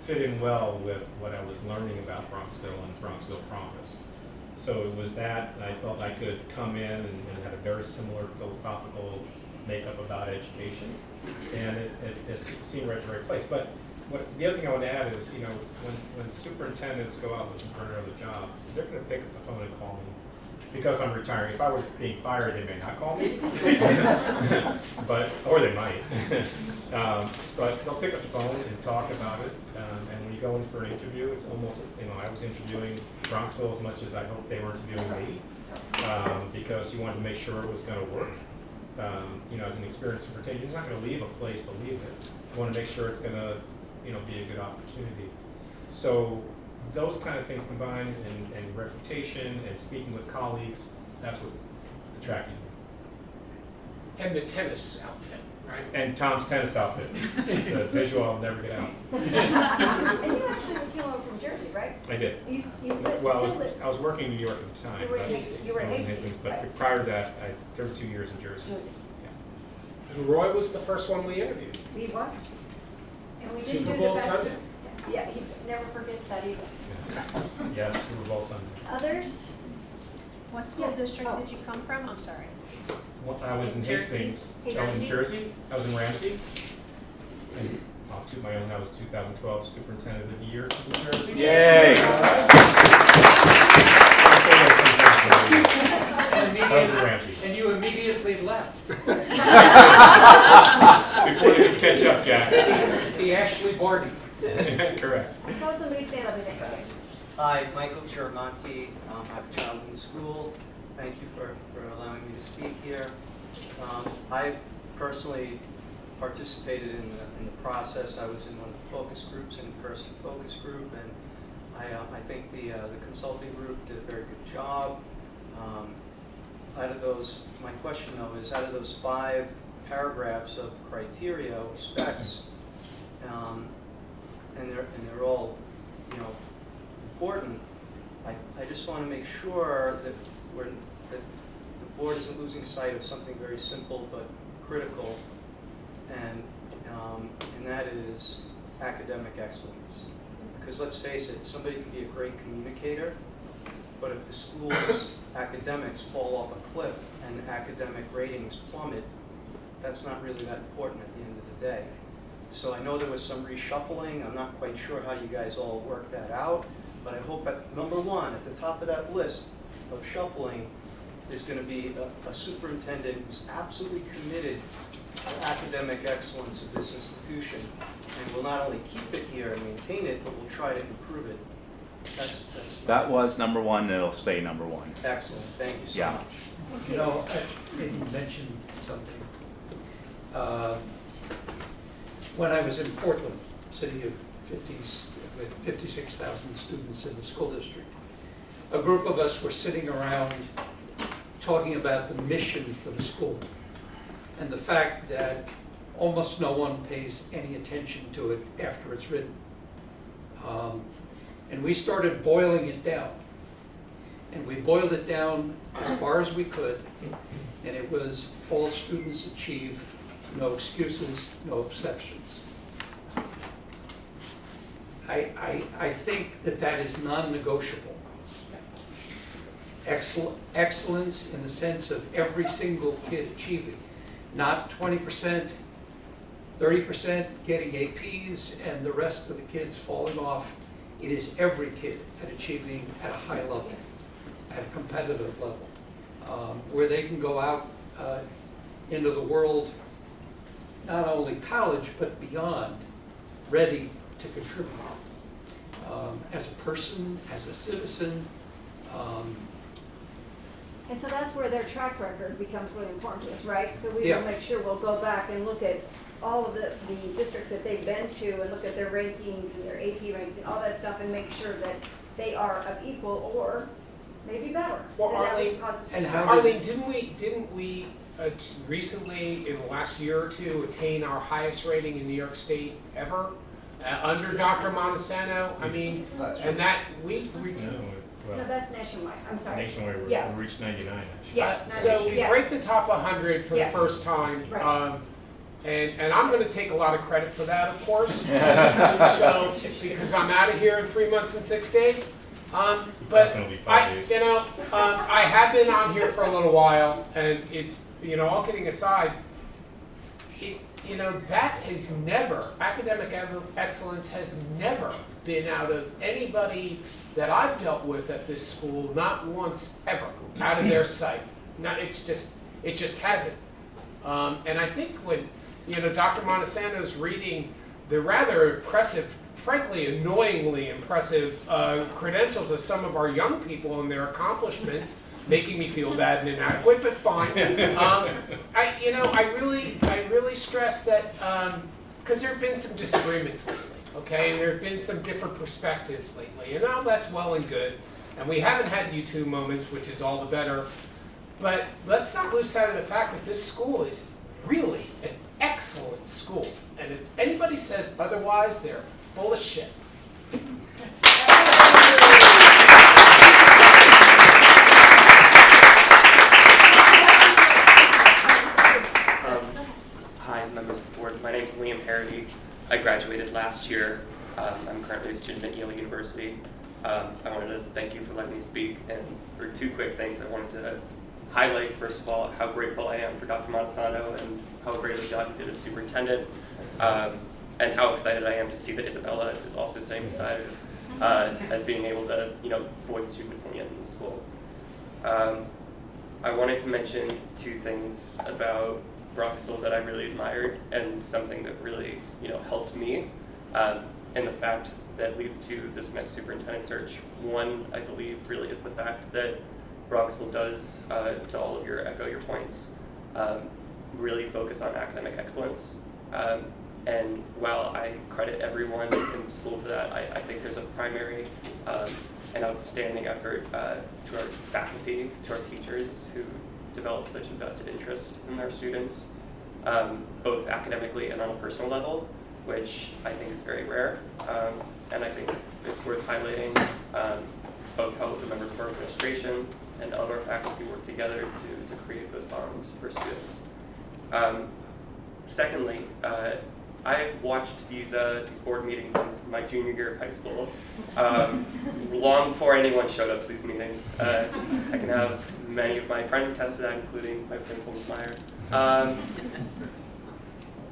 fit in well with what I was learning about Bronxville and Bronxville Promise. So it was that, and I felt I could come in and had a very similar philosophical makeup about education, and it seemed right to the right place. But the other thing I want to add is, you know, when superintendents go out looking for another job, they're going to pick up the phone and call me. Because I'm retiring. If I was being fired, they may not call me, or they might. But they'll pick up the phone and talk about it. And when you go in for an interview, it's almost, you know, I was interviewing Bronxville as much as I hoped they were interviewing me, because you wanted to make sure it was going to work. You know, as an experienced superintendent, you're not going to leave a place to leave it. You want to make sure it's going to, you know, be a good opportunity. So those kind of things combined, and reputation and speaking with colleagues, that's what attracted me. And the tennis outfit. right? And Tom's tennis outfit. It's a visual I'll never get out. And you actually came over from Jersey, right? I did. You lived, Well, still lived. I was working in New York at the time. You were in but Hastings, you were in I was Hastings, But right. prior to that, I 32 years in Jersey. Jersey. And Roy was the first one we interviewed. We was. And we didn't Super do the Bowl best. Sunday? Yeah, he never forgets that either. Yes, Super Bowl Sunday. Others? What school district did you come from? I'm sorry. Well, I was in Jersey? Hastings. Hey, I was in Ramsey? Jersey. I was in Ramsey. And I'll toot my own. I was 2012 Superintendent of the Year in New Jersey. Yay! I was in Ramsey. And you immediately left. Before they could catch up, Jack. The Ashley Barty. Correct. I saw somebody stand up and think, okay. Hi, Michael Chiramonti. I have a child in school. Thank you for allowing me to speak here. I personally participated in the process. I was in one of the focus groups, in-person focus group, and I think the consulting group did a very good job. Out of those, my question though is, out of those 5 paragraphs of criteria or specs, and they're all, important. I just want to make sure that that the board isn't losing sight of something very simple but critical, and that is academic excellence. Because let's face it, somebody can be a great communicator, but if the school's academics fall off a cliff and academic ratings plummet, that's not really that important at the end of the day. So I know there was some reshuffling. I'm not quite sure how you guys all worked that out, but I hope at number 1, at the top of that list of shuffling, is going to be a superintendent who's absolutely committed to academic excellence of this institution, and will not only keep it here and maintain it, but will try to improve it. That was number 1, and it'll stay number 1. Excellent. Thank you so Yeah. much. You know, you mentioned something. When I was in Portland, city of 50s, with 56,000 students in the school district, a group of us were sitting around talking about the mission for the school and the fact that almost no one pays any attention to it after it's written. And we started boiling it down. And we boiled it down as far as we could, and it was all students achieve, no excuses, no exceptions. I think that is non-negotiable. Excellence in the sense of every single kid achieving, not 20%, 30% getting APs and the rest of the kids falling off. It is every kid at achieving at a high level, at a competitive level, where they can go out into the world, not only college, but beyond, ready to contribute. As a person, as a citizen. And so that's where their track record becomes really important to us, right? So we Yeah. will make sure we'll go back and look at all of the districts that they've been to and look at their rankings and their AP rankings and all that stuff and make sure that they are of equal or maybe better. Well, And that Arlene- would cause us to and start. how Arlene, didn't we recently, in the last year or two, attain our highest rating in New York State ever? Under Dr. Montesano? I mean, and that we No, that's nationwide, I'm sorry. Nationwide, Yeah. we reached 99 actually. Yeah. so we Yeah. break the top 100 for Yeah. the first time. Right. And I'm going to take a lot of credit for that, of course. So, because I'm out of here in 3 months and 6 days. But That'll be 5 days. I have been on here for a little while, and it's, all kidding aside, that is never, academic excellence has never been out of anybody that I've dealt with at this school, not once ever, out of their sight. It just hasn't. And I think when, Dr. Montesano's reading the rather impressive, frankly annoyingly impressive credentials of some of our young people and their accomplishments, making me feel bad and inadequate, but fine. I really stress that, because there have been some disagreements lately, okay? And there have been some different perspectives lately, and all that's well and good. And we haven't had U2 moments, which is all the better. But let's not lose sight of the fact that this school is really an excellent school. And if anybody says otherwise, they're full of shit. Hi, members of the board. My name is Liam Parody. I graduated last year. I'm currently a student at Yale University. I wanted to thank you for letting me speak, and for two quick things. I wanted to highlight, first of all, how grateful I am for Dr. Montesano and how great a job he did as superintendent, and how excited I am to see that Isabella is also staying beside her, as being able to, voice student opinion in the school. I wanted to mention two things about Bronxville that I really admired, and something that really, helped me, and the fact that leads to this next superintendent search. One, I believe, really is the fact that Bronxville does, to all of echo your points, really focus on academic excellence. And while I credit everyone in the school for that, I think there's a primary and outstanding effort to our faculty, to our teachers who develop such a vested interest in their students, both academically and on a personal level, which I think is very rare. And I think it's worth highlighting both how the members of our administration and all of our faculty work together to create those bonds for students. Secondly, I've watched these board meetings since my junior year of high school, long before anyone showed up to these meetings. I can have many of my friends attest to that, including my principal, Ms. Meyer.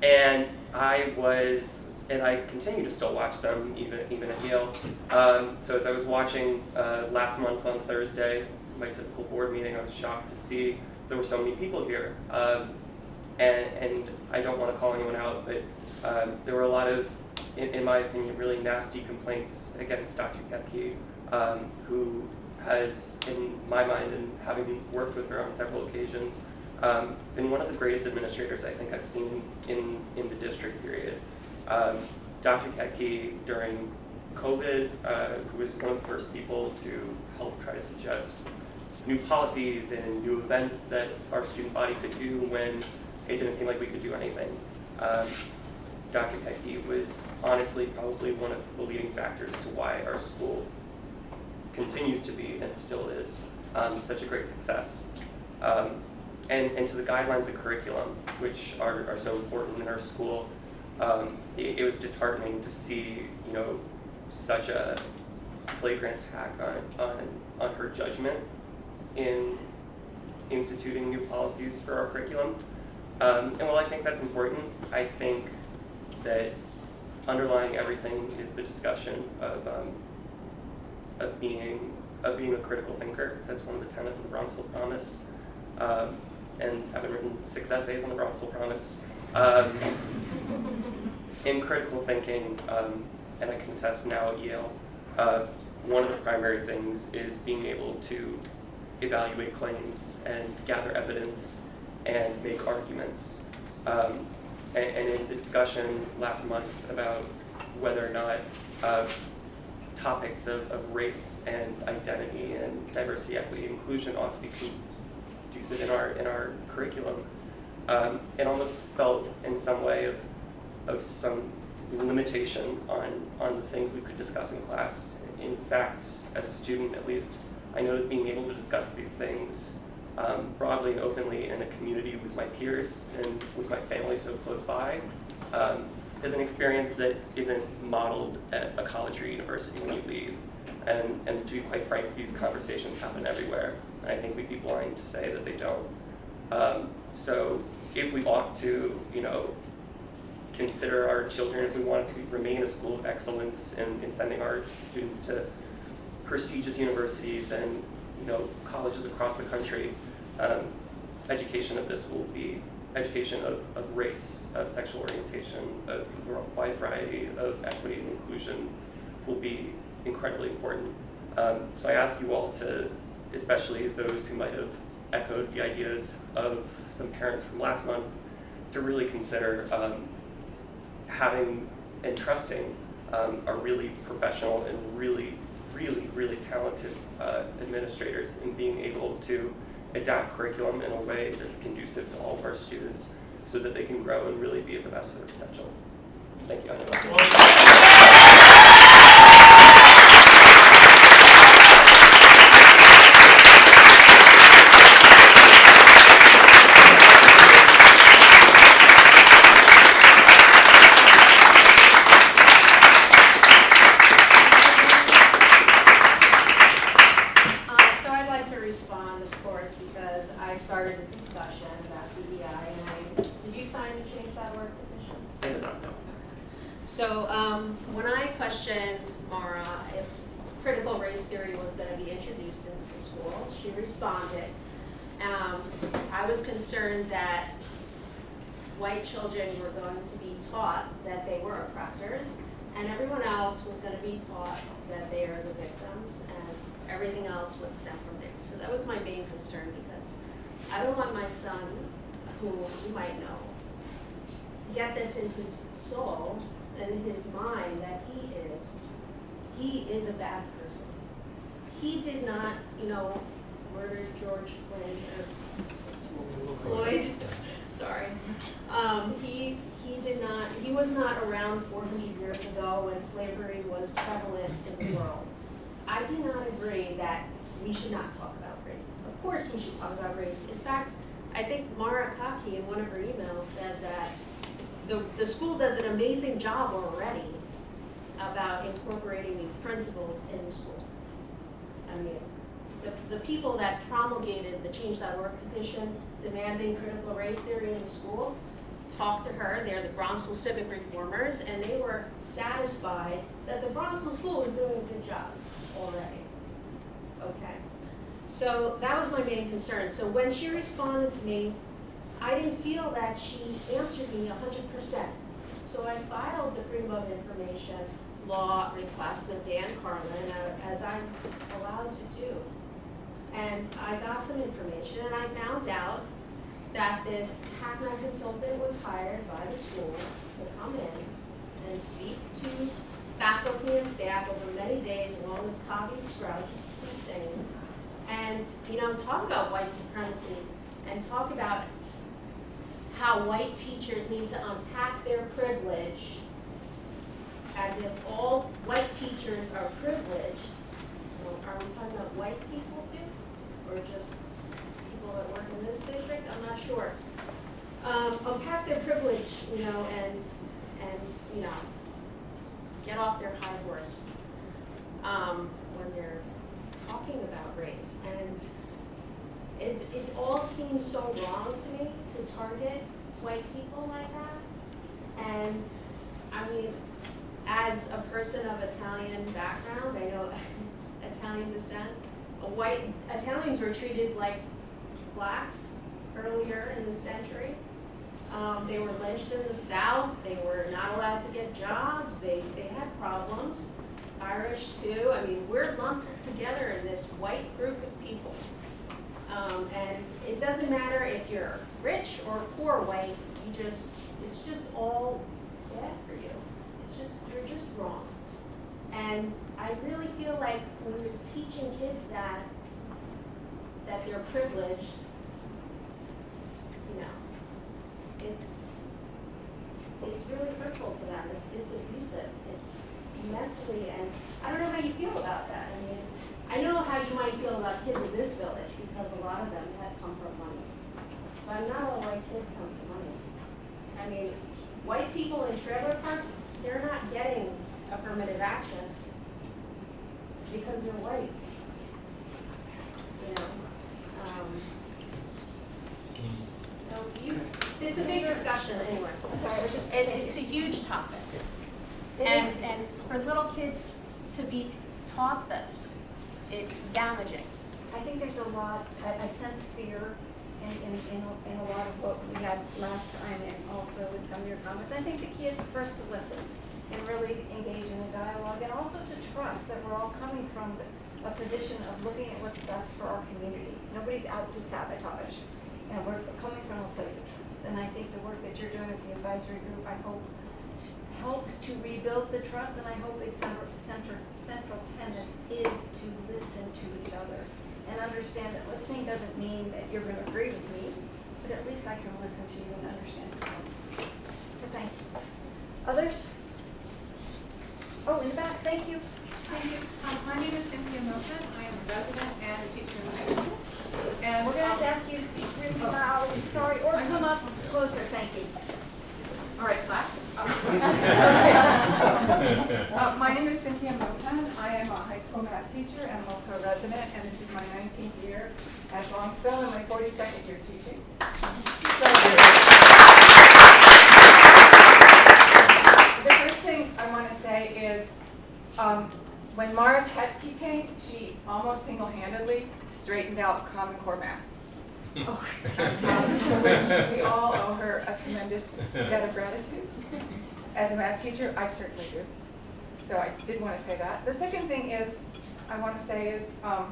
And I continue to still watch them, even at Yale. So as I was watching last month on Thursday, my typical board meeting, I was shocked to see there were so many people here. And I don't want to call anyone out, but there were a lot of, in my opinion, really nasty complaints against Dr. Kepke, who has, in my mind, and having worked with her on several occasions, been one of the greatest administrators I think I've seen in the district, period. Dr. Kepke, during COVID, was one of the first people to help try to suggest new policies and new events that our student body could do when it didn't seem like we could do anything. Dr. Kepke was honestly probably one of the leading factors to why our school continues to be, and still is, such a great success. And to the guidelines of curriculum, which are so important in our school, it was disheartening to see, such a flagrant attack on her judgment in instituting new policies for our curriculum. And while I think that's important, I think that underlying everything is the discussion of being a critical thinker. That's one of the tenets of the Bronxville Promise. And having written 6 essays on the Bronxville Promise, in critical thinking, and I can attest now at Yale, one of the primary things is being able to evaluate claims and gather evidence and make arguments. And in the discussion last month about whether or not topics of race and identity and diversity, equity, inclusion ought to be conducive in our curriculum, it almost felt in some way of some limitation on the things we could discuss in class. In fact, as a student at least, I know that being able to discuss these things broadly and openly in a community with my peers and with my family so close by is an experience that isn't modeled at a college or university when you leave. And to be quite frank, these conversations happen everywhere. And I think we'd be blind to say that they don't. So if we ought to, consider our children, if we want to remain a school of excellence in sending our students to prestigious universities and colleges across the country, education of this will be education of race, of sexual orientation, of a wide variety of equity and inclusion will be incredibly important. So I ask you all to, especially those who might have echoed the ideas of some parents from last month, to really consider having and trusting our really professional and really talented administrators in being able to adapt curriculum in a way that's conducive to all of our students. so that they can grow and really be at the best of their potential. Thank you. Started a discussion about DEI, and did you sign to change that word petition? I did not know. So when I questioned Mara if critical race theory was going to be introduced into the school, she responded. I was concerned that white children were going to be taught that they were oppressors, and everyone else was going to be taught that they are the victims, and everything else would stem from there. So that was my main concern, because I don't want my son, who you might know, get this in his soul and in his mind that he is a bad person. He did not, murder George Floyd. Sorry. He was not around 400 years ago when slavery was prevalent in the world. I do not agree that we should not talk about race. Of course we should talk about race. In fact, I think Mara Kaki in one of her emails said that the school does an amazing job already about incorporating these principles in school. I mean, the people that promulgated the Change.org petition demanding critical race theory in school talked to her. They're the Bronxville Civic Reformers, and they were satisfied that the Bronxville school was doing a good job already. Okay. So that was my main concern. So when she responded to me, I didn't feel that she answered me 100%. So I filed the Freedom of Information law request with Dan Carlin, as I'm allowed to do. And I got some information, and I found out that this Hackman consultant was hired by the school to come in and speak to faculty and staff over many days along with Tavi Scruggs, Hussein, and talk about white supremacy and talk about how white teachers need to unpack their privilege, as if all white teachers are privileged. Are we talking about white people too, or just people that work in this district? I'm not sure. Unpack their privilege, and get off their high horse when they're talking about race. And it all seems so wrong to me to target white people like that. And I mean, as a person of Italian background, I know Italian descent, white Italians were treated like blacks earlier in the century. They were lynched in the South. They were not allowed to get jobs. They had problems. Irish too. I mean, we're lumped together in this white group of people. And it doesn't matter if you're rich or poor white. It's just all bad for you. You're just wrong. And I really feel like when you're teaching kids that they're privileged, it's really hurtful to them. It's abusive. It's mentally, and I don't know how you feel about that. I mean, I know how you might feel about kids in this village, because a lot of them have come from money. But not all white kids come from money. I mean, white people in trailer parks, they're not getting affirmative action because they're white. It's a big discussion anyway. It's a huge topic. And for little kids to be taught this, it's damaging. I think there's I sense fear in a lot of what we had last time, and also in some of your comments. I think the key is first to listen and really engage in a dialogue, and also to trust that we're all coming from a position of looking at what's best for our community. Nobody's out to sabotage, and we're coming from a place of trust. And I think the work that you're doing with the advisory group, I hope, helps to rebuild the trust, and I hope its central tenet is to listen to each other and understand that listening doesn't mean that you're going to agree with me. but at least I can listen to you and understand you. So thank you. Others? Oh, in the back, thank you. Thank you. My name is Cynthia Milton. I am a resident and a teacher in the high school. And We're going to have to ask you to speak really loud, sorry, or come up closer, thank you. all right, class. My name is Cynthia Milton. I am a high school math teacher and I'm also a resident, and this is my 19th year at Bronxville and my 42nd year teaching. The first thing I want to say is, when Mara Ketke came, she almost single-handedly straightened out Common Core math. So we all owe her a tremendous debt of gratitude. As a math teacher, I certainly do. So I did want to say that. The second thing is, I want to say is, I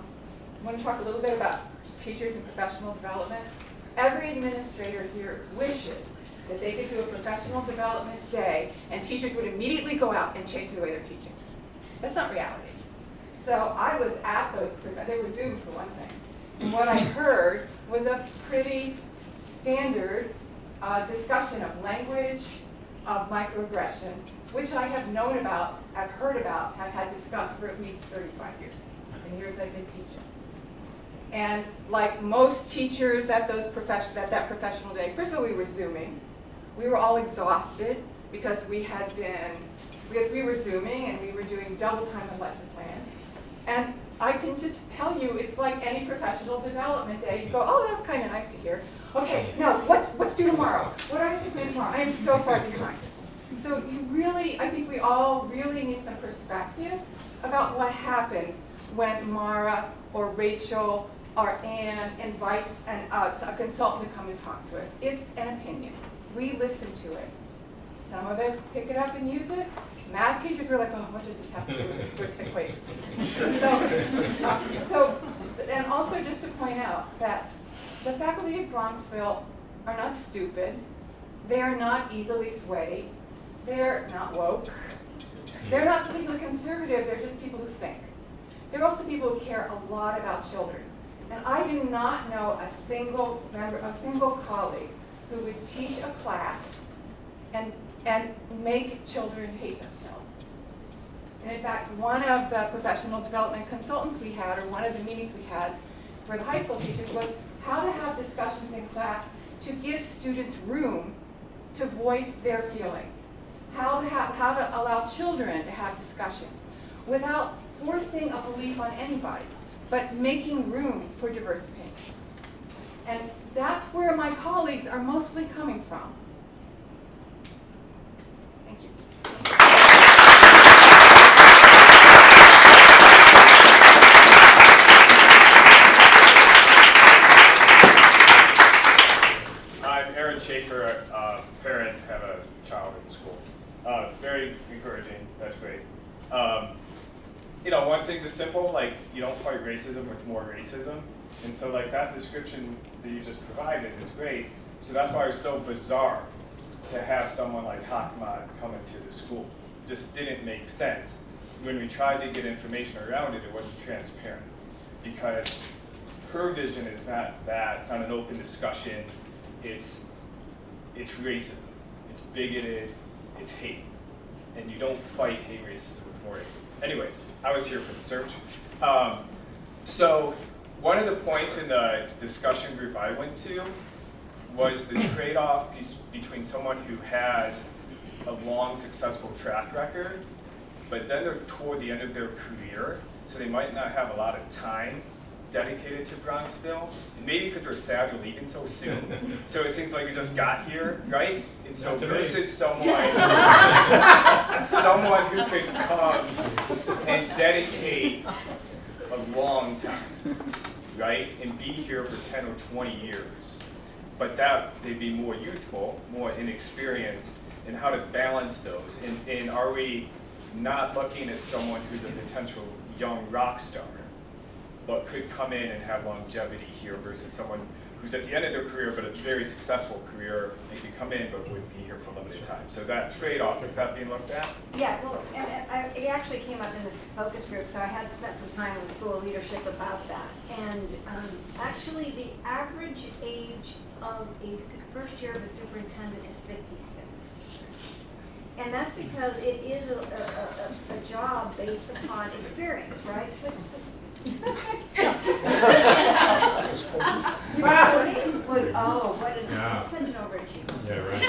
want to talk a little bit about teachers and professional development. Every administrator here wishes that they could do a professional development day and teachers would immediately go out and change the way they're teaching. That's not reality. So I was at those, they were Zoom for one thing. And what I heard was a pretty standard discussion of language, of microaggression, which I have known about, I've heard about, have had discussed for at least 35 years, the years I've been teaching. And like most teachers at that professional day, first of all, we were Zooming. We were all exhausted because we were Zooming and we were doing double time on lesson plans. And I can just tell you, it's like any professional development day. You go, oh, that's kind of nice to hear. Okay, now what's due tomorrow? What do I have to plan tomorrow? I am so far behind. So you really, I think we all really need some perspective about what happens when Mara or Rachel or Ann invites a consultant to come and talk to us. It's an opinion. We listen to it. Some of us pick it up and use it. Math teachers were like, oh, what does this have to do with equations? And also just to point out that the faculty of Bronxville are not stupid. They are not easily swayed. They're not woke. They're not particularly conservative. They're just people who think. They're also people who care a lot about children. And I do not know a single colleague who would teach a class and make children hate themselves. And in fact, one of the professional development consultants we had, or one of the meetings we had for the high school teachers, was how to have discussions in class to give students room to voice their feelings. How to allow children to have discussions without forcing a belief on anybody, but making room for diverse opinions. And that's where my colleagues are mostly coming from. Thank you. I'm Aaron Schaefer, a parent, have a child in school. Very encouraging, that's great. You know, one thing that's simple, like you don't fight racism with more racism. And so like that description that you just provided is great. So that's why it was so bizarre to have someone like Hakmat come into the school. Just didn't make sense. When we tried to get information around it, it wasn't transparent. Because her vision is not that, it's not an open discussion, it's racism, it's bigoted, it's hate. And you don't fight hate racism with more racism. Anyways, I was here for the search. So one of the points in the discussion group I went to was the trade-off between someone who has a long, successful track record, but then they're toward the end of their career, so they might not have a lot of time dedicated to Bronxville, and maybe because we're sad we're leaving so soon, so it seems like we just got here, right? And so versus someone who could come and dedicate a long time, right? And be here for 10 or 20 years. But that they'd be more youthful, more inexperienced, and how to balance those. And are we not looking at someone who's a potential young rock star, but could come in and have longevity here versus someone who's at the end of their career, but a very successful career, they could come in, but would be here for a limited time. So that trade-off, is that being looked at? Yeah, well, and it actually came up in the focus group, so I had spent some time with school leadership about that. And actually, the average age of a first year of a superintendent is 56. And that's because it is a job based upon experience, right? Oh, what an such an overachiever. Yeah, right.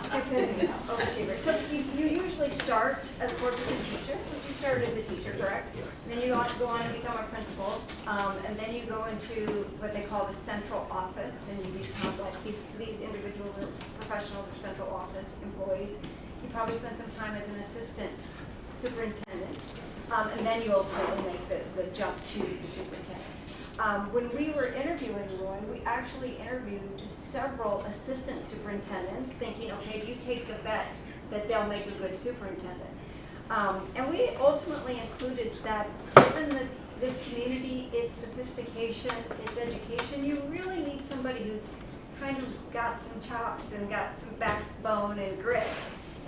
Stupidity, overachiever. So you usually start, of course, as a teacher. You started as a teacher, correct? Yes. And then you go on and become a principal, and then you go into what they call the central office, and you become like these individuals or professionals or central office employees. You probably spend some time as an assistant superintendent. And then you ultimately make the jump to the superintendent. When we were interviewing Roy, we actually interviewed several assistant superintendents thinking, okay, do you take the bet that they'll make a good superintendent? And we ultimately included that given this community, its sophistication, its education, you really need somebody who's kind of got some chops and got some backbone and grit.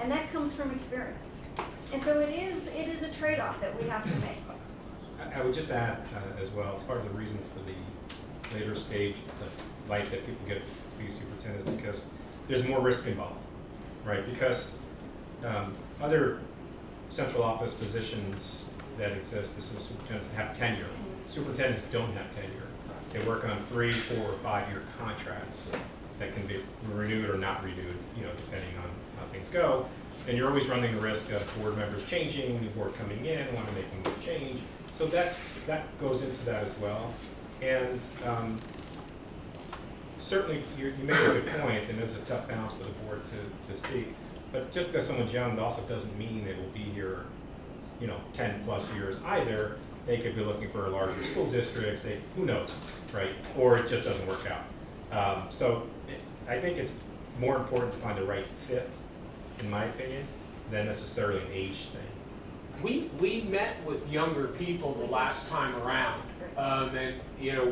And that comes from experience. And so it is a trade-off that we have to make. I would just add as well, part of the reason for the later stage of life that people get to be superintendent is because there's more risk involved, right? Because other central office positions that exist, this is superintendents that have tenure. Superintendents don't have tenure. They work on 3, 4, or 5-year contracts that can be renewed or not renewed, depending on how things go. And you're always running the risk of board members changing, new board coming in, want to make a new change. So that goes into that as well. And certainly you made a good point, and it's a tough balance for the board to see. But just because someone's young, it also doesn't mean they will be here, 10 plus years either. They could be looking for larger school districts. Who knows, right? Or it just doesn't work out. I think it's more important to find the right fit, in my opinion, than necessarily an age thing. We met with younger people the last time around, and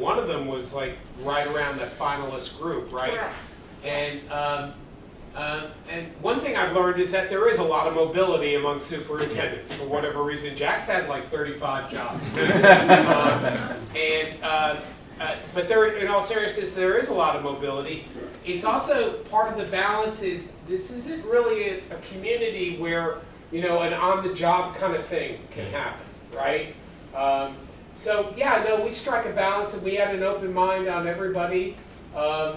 one of them was like right around that finalist group, right? Correct. And one thing I've learned is that there is a lot of mobility among superintendents for whatever reason. Jack's had like 35 jobs, but in all seriousness, there is a lot of mobility. It's also part of the balance is this isn't really a community where an on-the-job kind of thing can happen, right? We strike a balance, and we had an open mind on everybody, I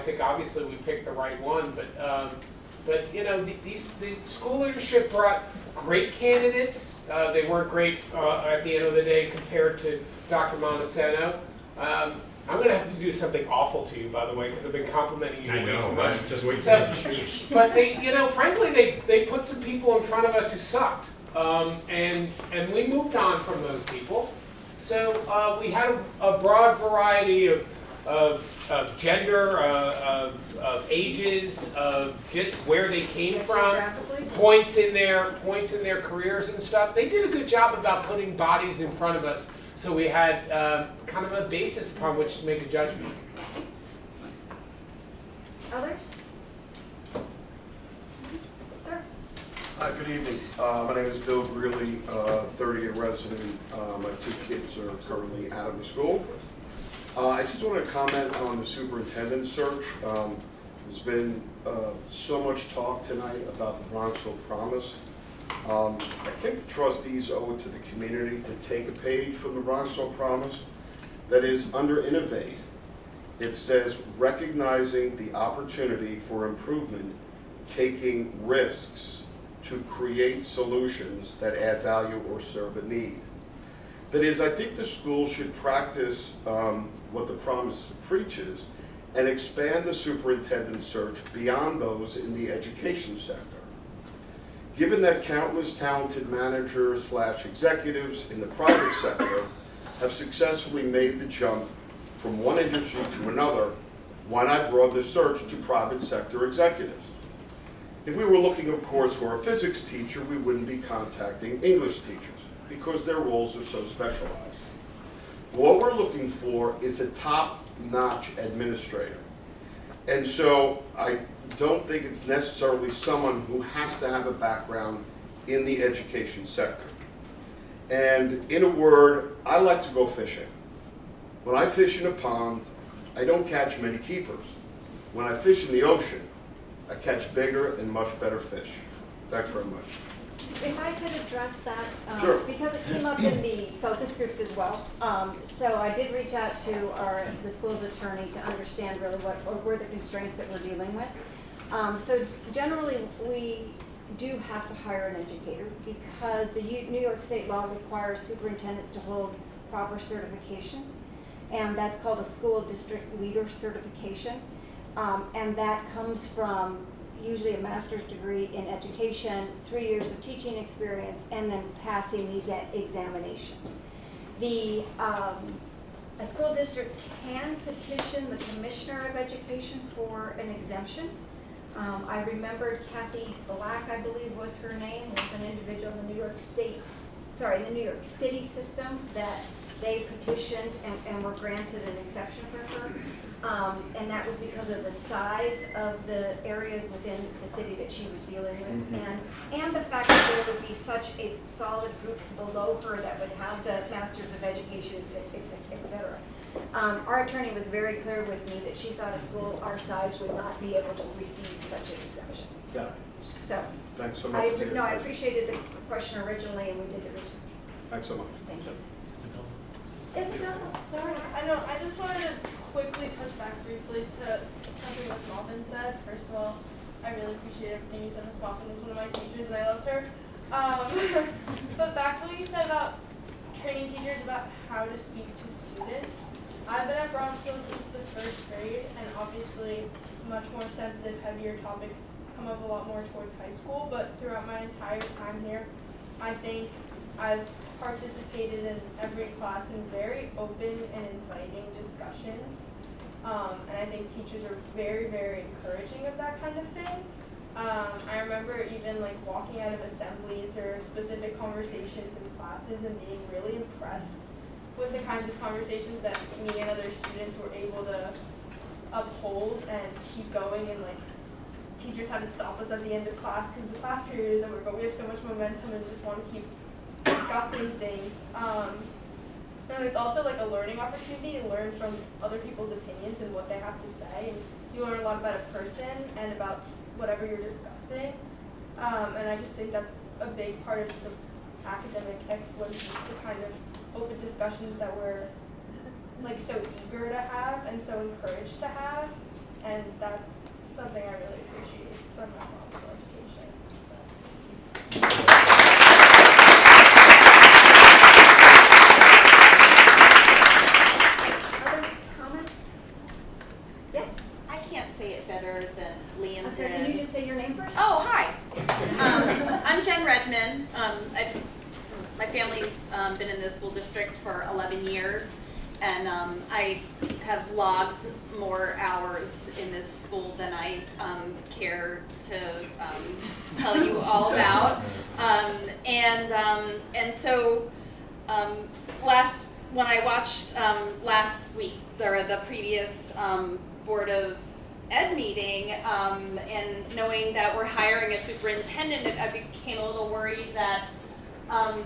think obviously we picked the right one, but the school leadership brought great candidates. They weren't great at the end of the day compared to Dr. Montesano. I'm going to have to do something awful to you, by the way, because I've been complimenting you way too much. Just wait for you to shoot. But frankly, they put some people in front of us who sucked, and we moved on from those people. So we had a broad variety of gender, of ages, of where they came from, points in their careers and stuff. They did a good job about putting bodies in front of us. So we had kind of a basis upon which to make a judgment. Others? Sir? Hi, good evening. My name is Bill Greeley, 30-year resident. My 2 kids are currently out of the school. I just want to comment on the superintendent search. There's been so much talk tonight about the Bronxville Promise. I think the trustees owe it to the community to take a page from the Bronxville Promise. That is, under Innovate, it says, recognizing the opportunity for improvement, taking risks to create solutions that add value or serve a need. That is, I think the school should practice what the promise preaches and expand the superintendent search beyond those in the education sector. Given that countless talented managers / executives in the private sector have successfully made the jump from one industry to another, why not broaden the search to private sector executives? If we were looking, of course, for a physics teacher, we wouldn't be contacting English teachers because their roles are so specialized. What we're looking for is a top-notch administrator. And so I don't think it's necessarily someone who has to have a background in the education sector. And in a word, I like to go fishing. When I fish in a pond, I don't catch many keepers. When I fish in the ocean, I catch bigger and much better fish. Thanks very much. If I could address that, Sure. because it came up in the focus groups as well. So I did reach out to the school's attorney to understand really what were the constraints that we're dealing with. So generally, we do have to hire an educator because the New York State law requires superintendents to hold proper certification, and that's called a school district leader certification. And that comes from usually a master's degree in education, 3 years of teaching experience, and then passing these examinations. A school district can petition the Commissioner of Education for an exemption. I remembered Kathy Black, I believe was her name, was an individual in the New York City system that they petitioned and were granted an exception for her. And that was because of the size of the areas within the city that she was dealing with, and the fact that there would be such a solid group below her that would have the Masters of Education, et cetera. Our attorney was very clear with me that she thought a school our size would not be able to receive such an exemption. Yeah. So, thanks so much. I appreciated the question originally, and we did the research. Thanks so much. Thank you. Isabella, sorry. I know, I just wanted to quickly touch back briefly to something Ms. Maupin said. First of all, I really appreciate everything you said. Ms. Maupin was one of my teachers and I loved her. But back to what you said about training teachers about how to speak to students. I've been at Bronxville since the 1st grade, and obviously much more sensitive, heavier topics come up a lot more towards high school, but throughout my entire time here, I think I've participated in every class in very open and inviting discussions. And I think teachers are very, very encouraging of that kind of thing. I remember even like walking out of assemblies or specific conversations in classes and being really impressed with the kinds of conversations that me and other students were able to uphold and keep going, and like teachers had to stop us at the end of class because the class period is over, but we have so much momentum and just want to keep discussing things. And it's also like a learning opportunity to learn from other people's opinions and what they have to say. And you learn a lot about a person and about whatever you're discussing. And I just think that's a big part of the academic excellence, is the kind of open discussions that we're like so eager to have and so encouraged to have. And that's something I really appreciate from my Bronxville education. Other comments? Yes? I can't say it better than Liam I'm sorry, did. can you just say your name first? Oh, hi. I'm Jen Redman. My family's been in this school district for 11 years, and I have logged more hours in this school than I care to tell you all about. And so when I watched last week the previous Board of Ed meeting, and knowing that we're hiring a superintendent, I became a little worried that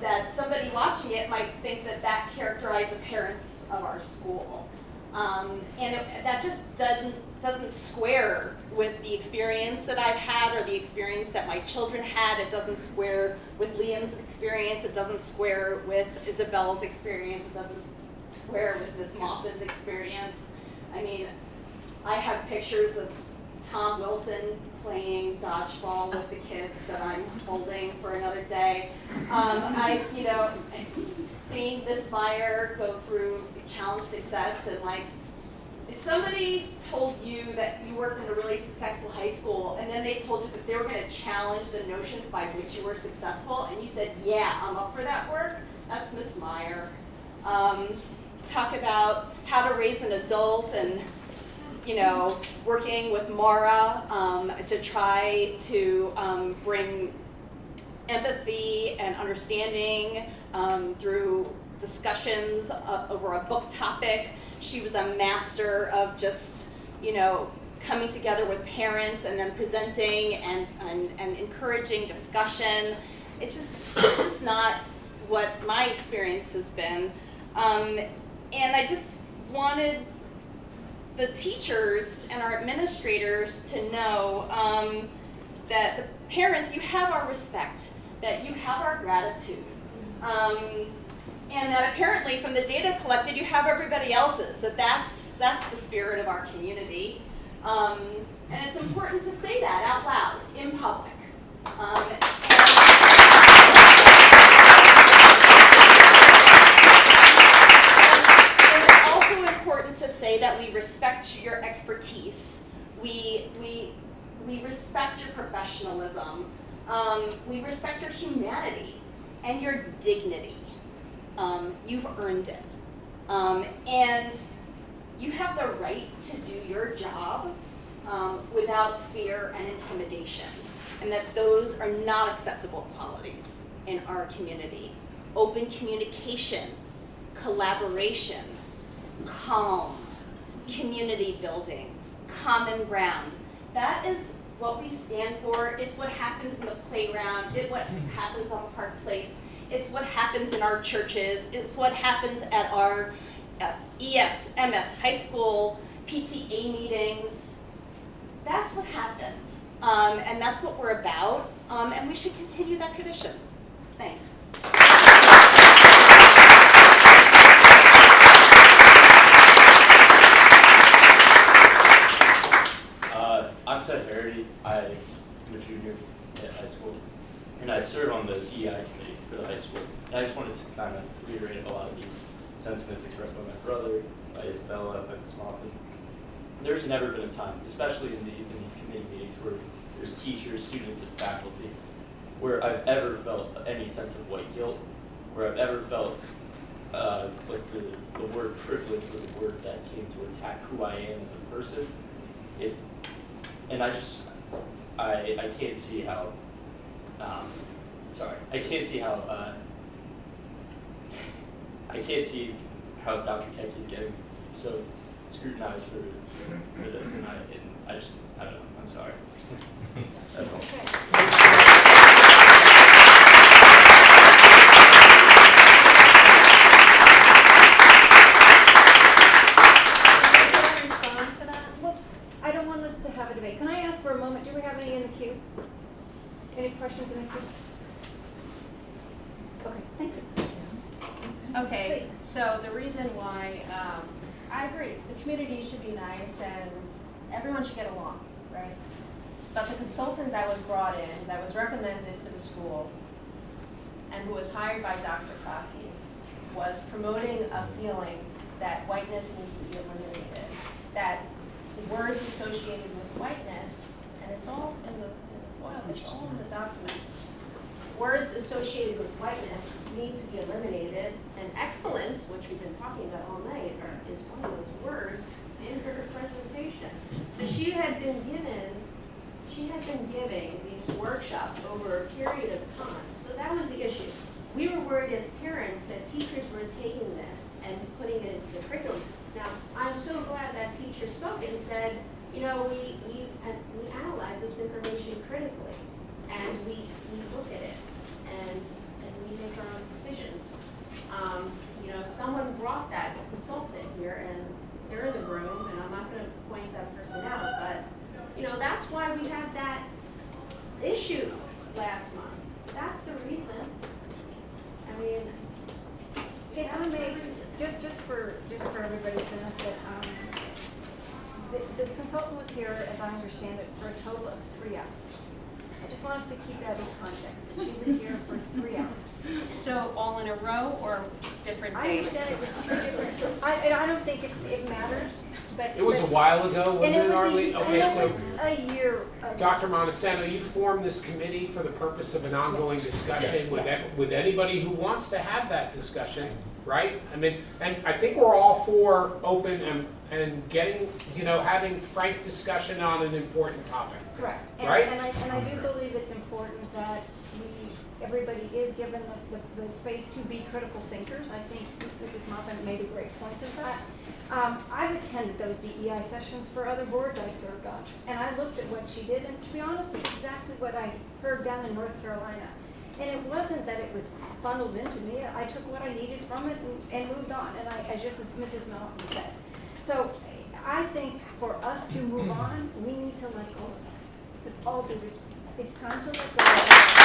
that somebody watching it might think that characterized the parents of our school, that just doesn't square with the experience that I've had or the experience that my children had. It doesn't square with Liam's experience. It doesn't square with Isabella's experience. It doesn't square with Ms. Maupin's experience. I mean, I have pictures of Tom Wilson playing dodgeball with the kids that I'm holding for another day. Seeing Miss Meyer go through challenge success, and like, if somebody told you that you worked in a really successful high school and then they told you that they were going to challenge the notions by which you were successful, and you said, yeah, I'm up for that work, that's Miss Meyer. Talk about how to raise an adult, and working with Mara to try to bring empathy and understanding through discussions over a book topic. She was a master of just, you know, coming together with parents and then presenting and encouraging discussion. It's just not what my experience has been. And I just wanted the teachers and our administrators to know that the parents, you have our respect, that you have our gratitude. And that apparently from the data collected, you have everybody else's, that's the spirit of our community. And it's important to say that out loud, in public. And it's also important to say that we respect your expertise. We respect your professionalism. We respect your humanity and your dignity. You've earned it. And you have the right to do your job without fear and intimidation, and that those are not acceptable qualities in our community. Open communication, collaboration, calm, community building, common ground. That is what we stand for. It's what happens in the playground. It's what happens on Park Place. It's what happens in our churches. It's what happens at our ES, MS, high school, PTA meetings. That's what happens. And that's what we're about. And we should continue that tradition. Thanks. I'm Ted Harry. I'm a junior at high school, and I serve on the DEI committee for the high school. And I just wanted to kind of reiterate a lot of these sentiments expressed by my brother, by Isabella, by Ms. Moffitt. There's never been a time, especially in these committee meetings where there's teachers, students, and faculty, where I've ever felt any sense of white guilt, where I've ever felt like the word privilege was a word that came to attack who I am as a person. And I can't see how, I can't see how Dr. Keki is getting so scrutinized for this, and I don't know, I'm sorry. That's all. I don't want us to have a debate. Can I ask for a moment? Do we have any in the queue? Any questions in the queue? Okay, thank you. Okay, Please. so the reason why, I agree, the community should be nice and everyone should get along, right? But the consultant that was brought in, that was recommended to the school, and who was hired by Dr. Kaki, was promoting a feeling that whiteness needs to be eliminated, that the words associated with whiteness, and it's all in the foil, it's all in the documents, words associated with whiteness need to be eliminated, and excellence, which we've been talking about all night, is one of those words in her presentation. So she had been giving these workshops over a period of time. So that was the issue. We were worried as parents that teachers were taking this and putting it into the curriculum. Now, I'm so glad that teacher spoke and said, you know, we analyze this information critically, and we look at it, and we make our own decisions. You know, someone brought that consultant here, and they're in the room, and I'm not going to point that person out, but, you know, that's why we had that issue last month. That's the reason. I mean, Hey, I may, just for everybody's benefit, the consultant was here, as I understand it, for a total of 3 hours. I just want us to keep that in context. And she was here for 3 hours. So all in a row or different I days? understand it was 2 different. I don't think it matters, but It was a while ago, wasn't it, Arlene? Okay, so it was a year ago. Dr. Montesano, you formed this committee for the purpose of an ongoing discussion with anybody who wants to have that discussion, right? I mean, and I think we're all for open and getting, you know, having frank discussion on an important topic. Correct. Right? And I do believe it's important that everybody is given the space to be critical thinkers. I think Mrs. Moffett made a great point of that. I've attended those DEI sessions for other boards I've served on, and I looked at what she did, and to be honest, it's exactly what I heard down in North Carolina. And it wasn't that it was funneled into me. I took what I needed from it and moved on, and I just as Mrs. Mountain said. So I think for us to move on, we need to let go of that. With all due respect, it's time to let go of that.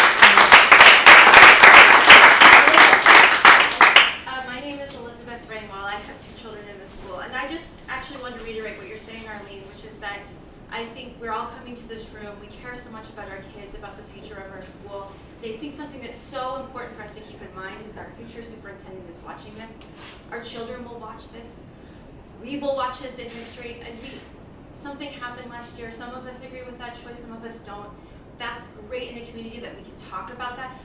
My name is Elizabeth Rainwell. I have 2 children in the school, and I just actually want to reiterate what you're saying, Arlene, which is that I think we're all coming to this room. We care so much about our kids, about the future of our school. I think something that's so important for us to keep in mind is our future superintendent is watching this. Our children will watch this. We will watch this in history. And something happened last year. Some of us agree with that choice, some of us don't. That's great in a community that we can talk about that.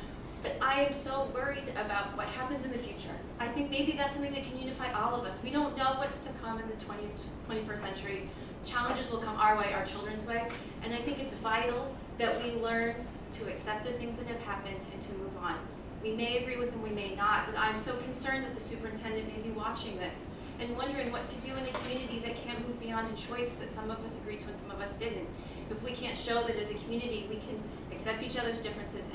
But I am so worried about what happens in the future. I think maybe that's something that can unify all of us. We don't know what's to come in the 21st century. Challenges will come our way, our children's way. And I think it's vital that we learn to accept the things that have happened and to move on. We may agree with them, we may not, but I'm so concerned that the superintendent may be watching this and wondering what to do in a community that can't move beyond a choice that some of us agreed to and some of us didn't. If we can't show that as a community we can accept each other's differences and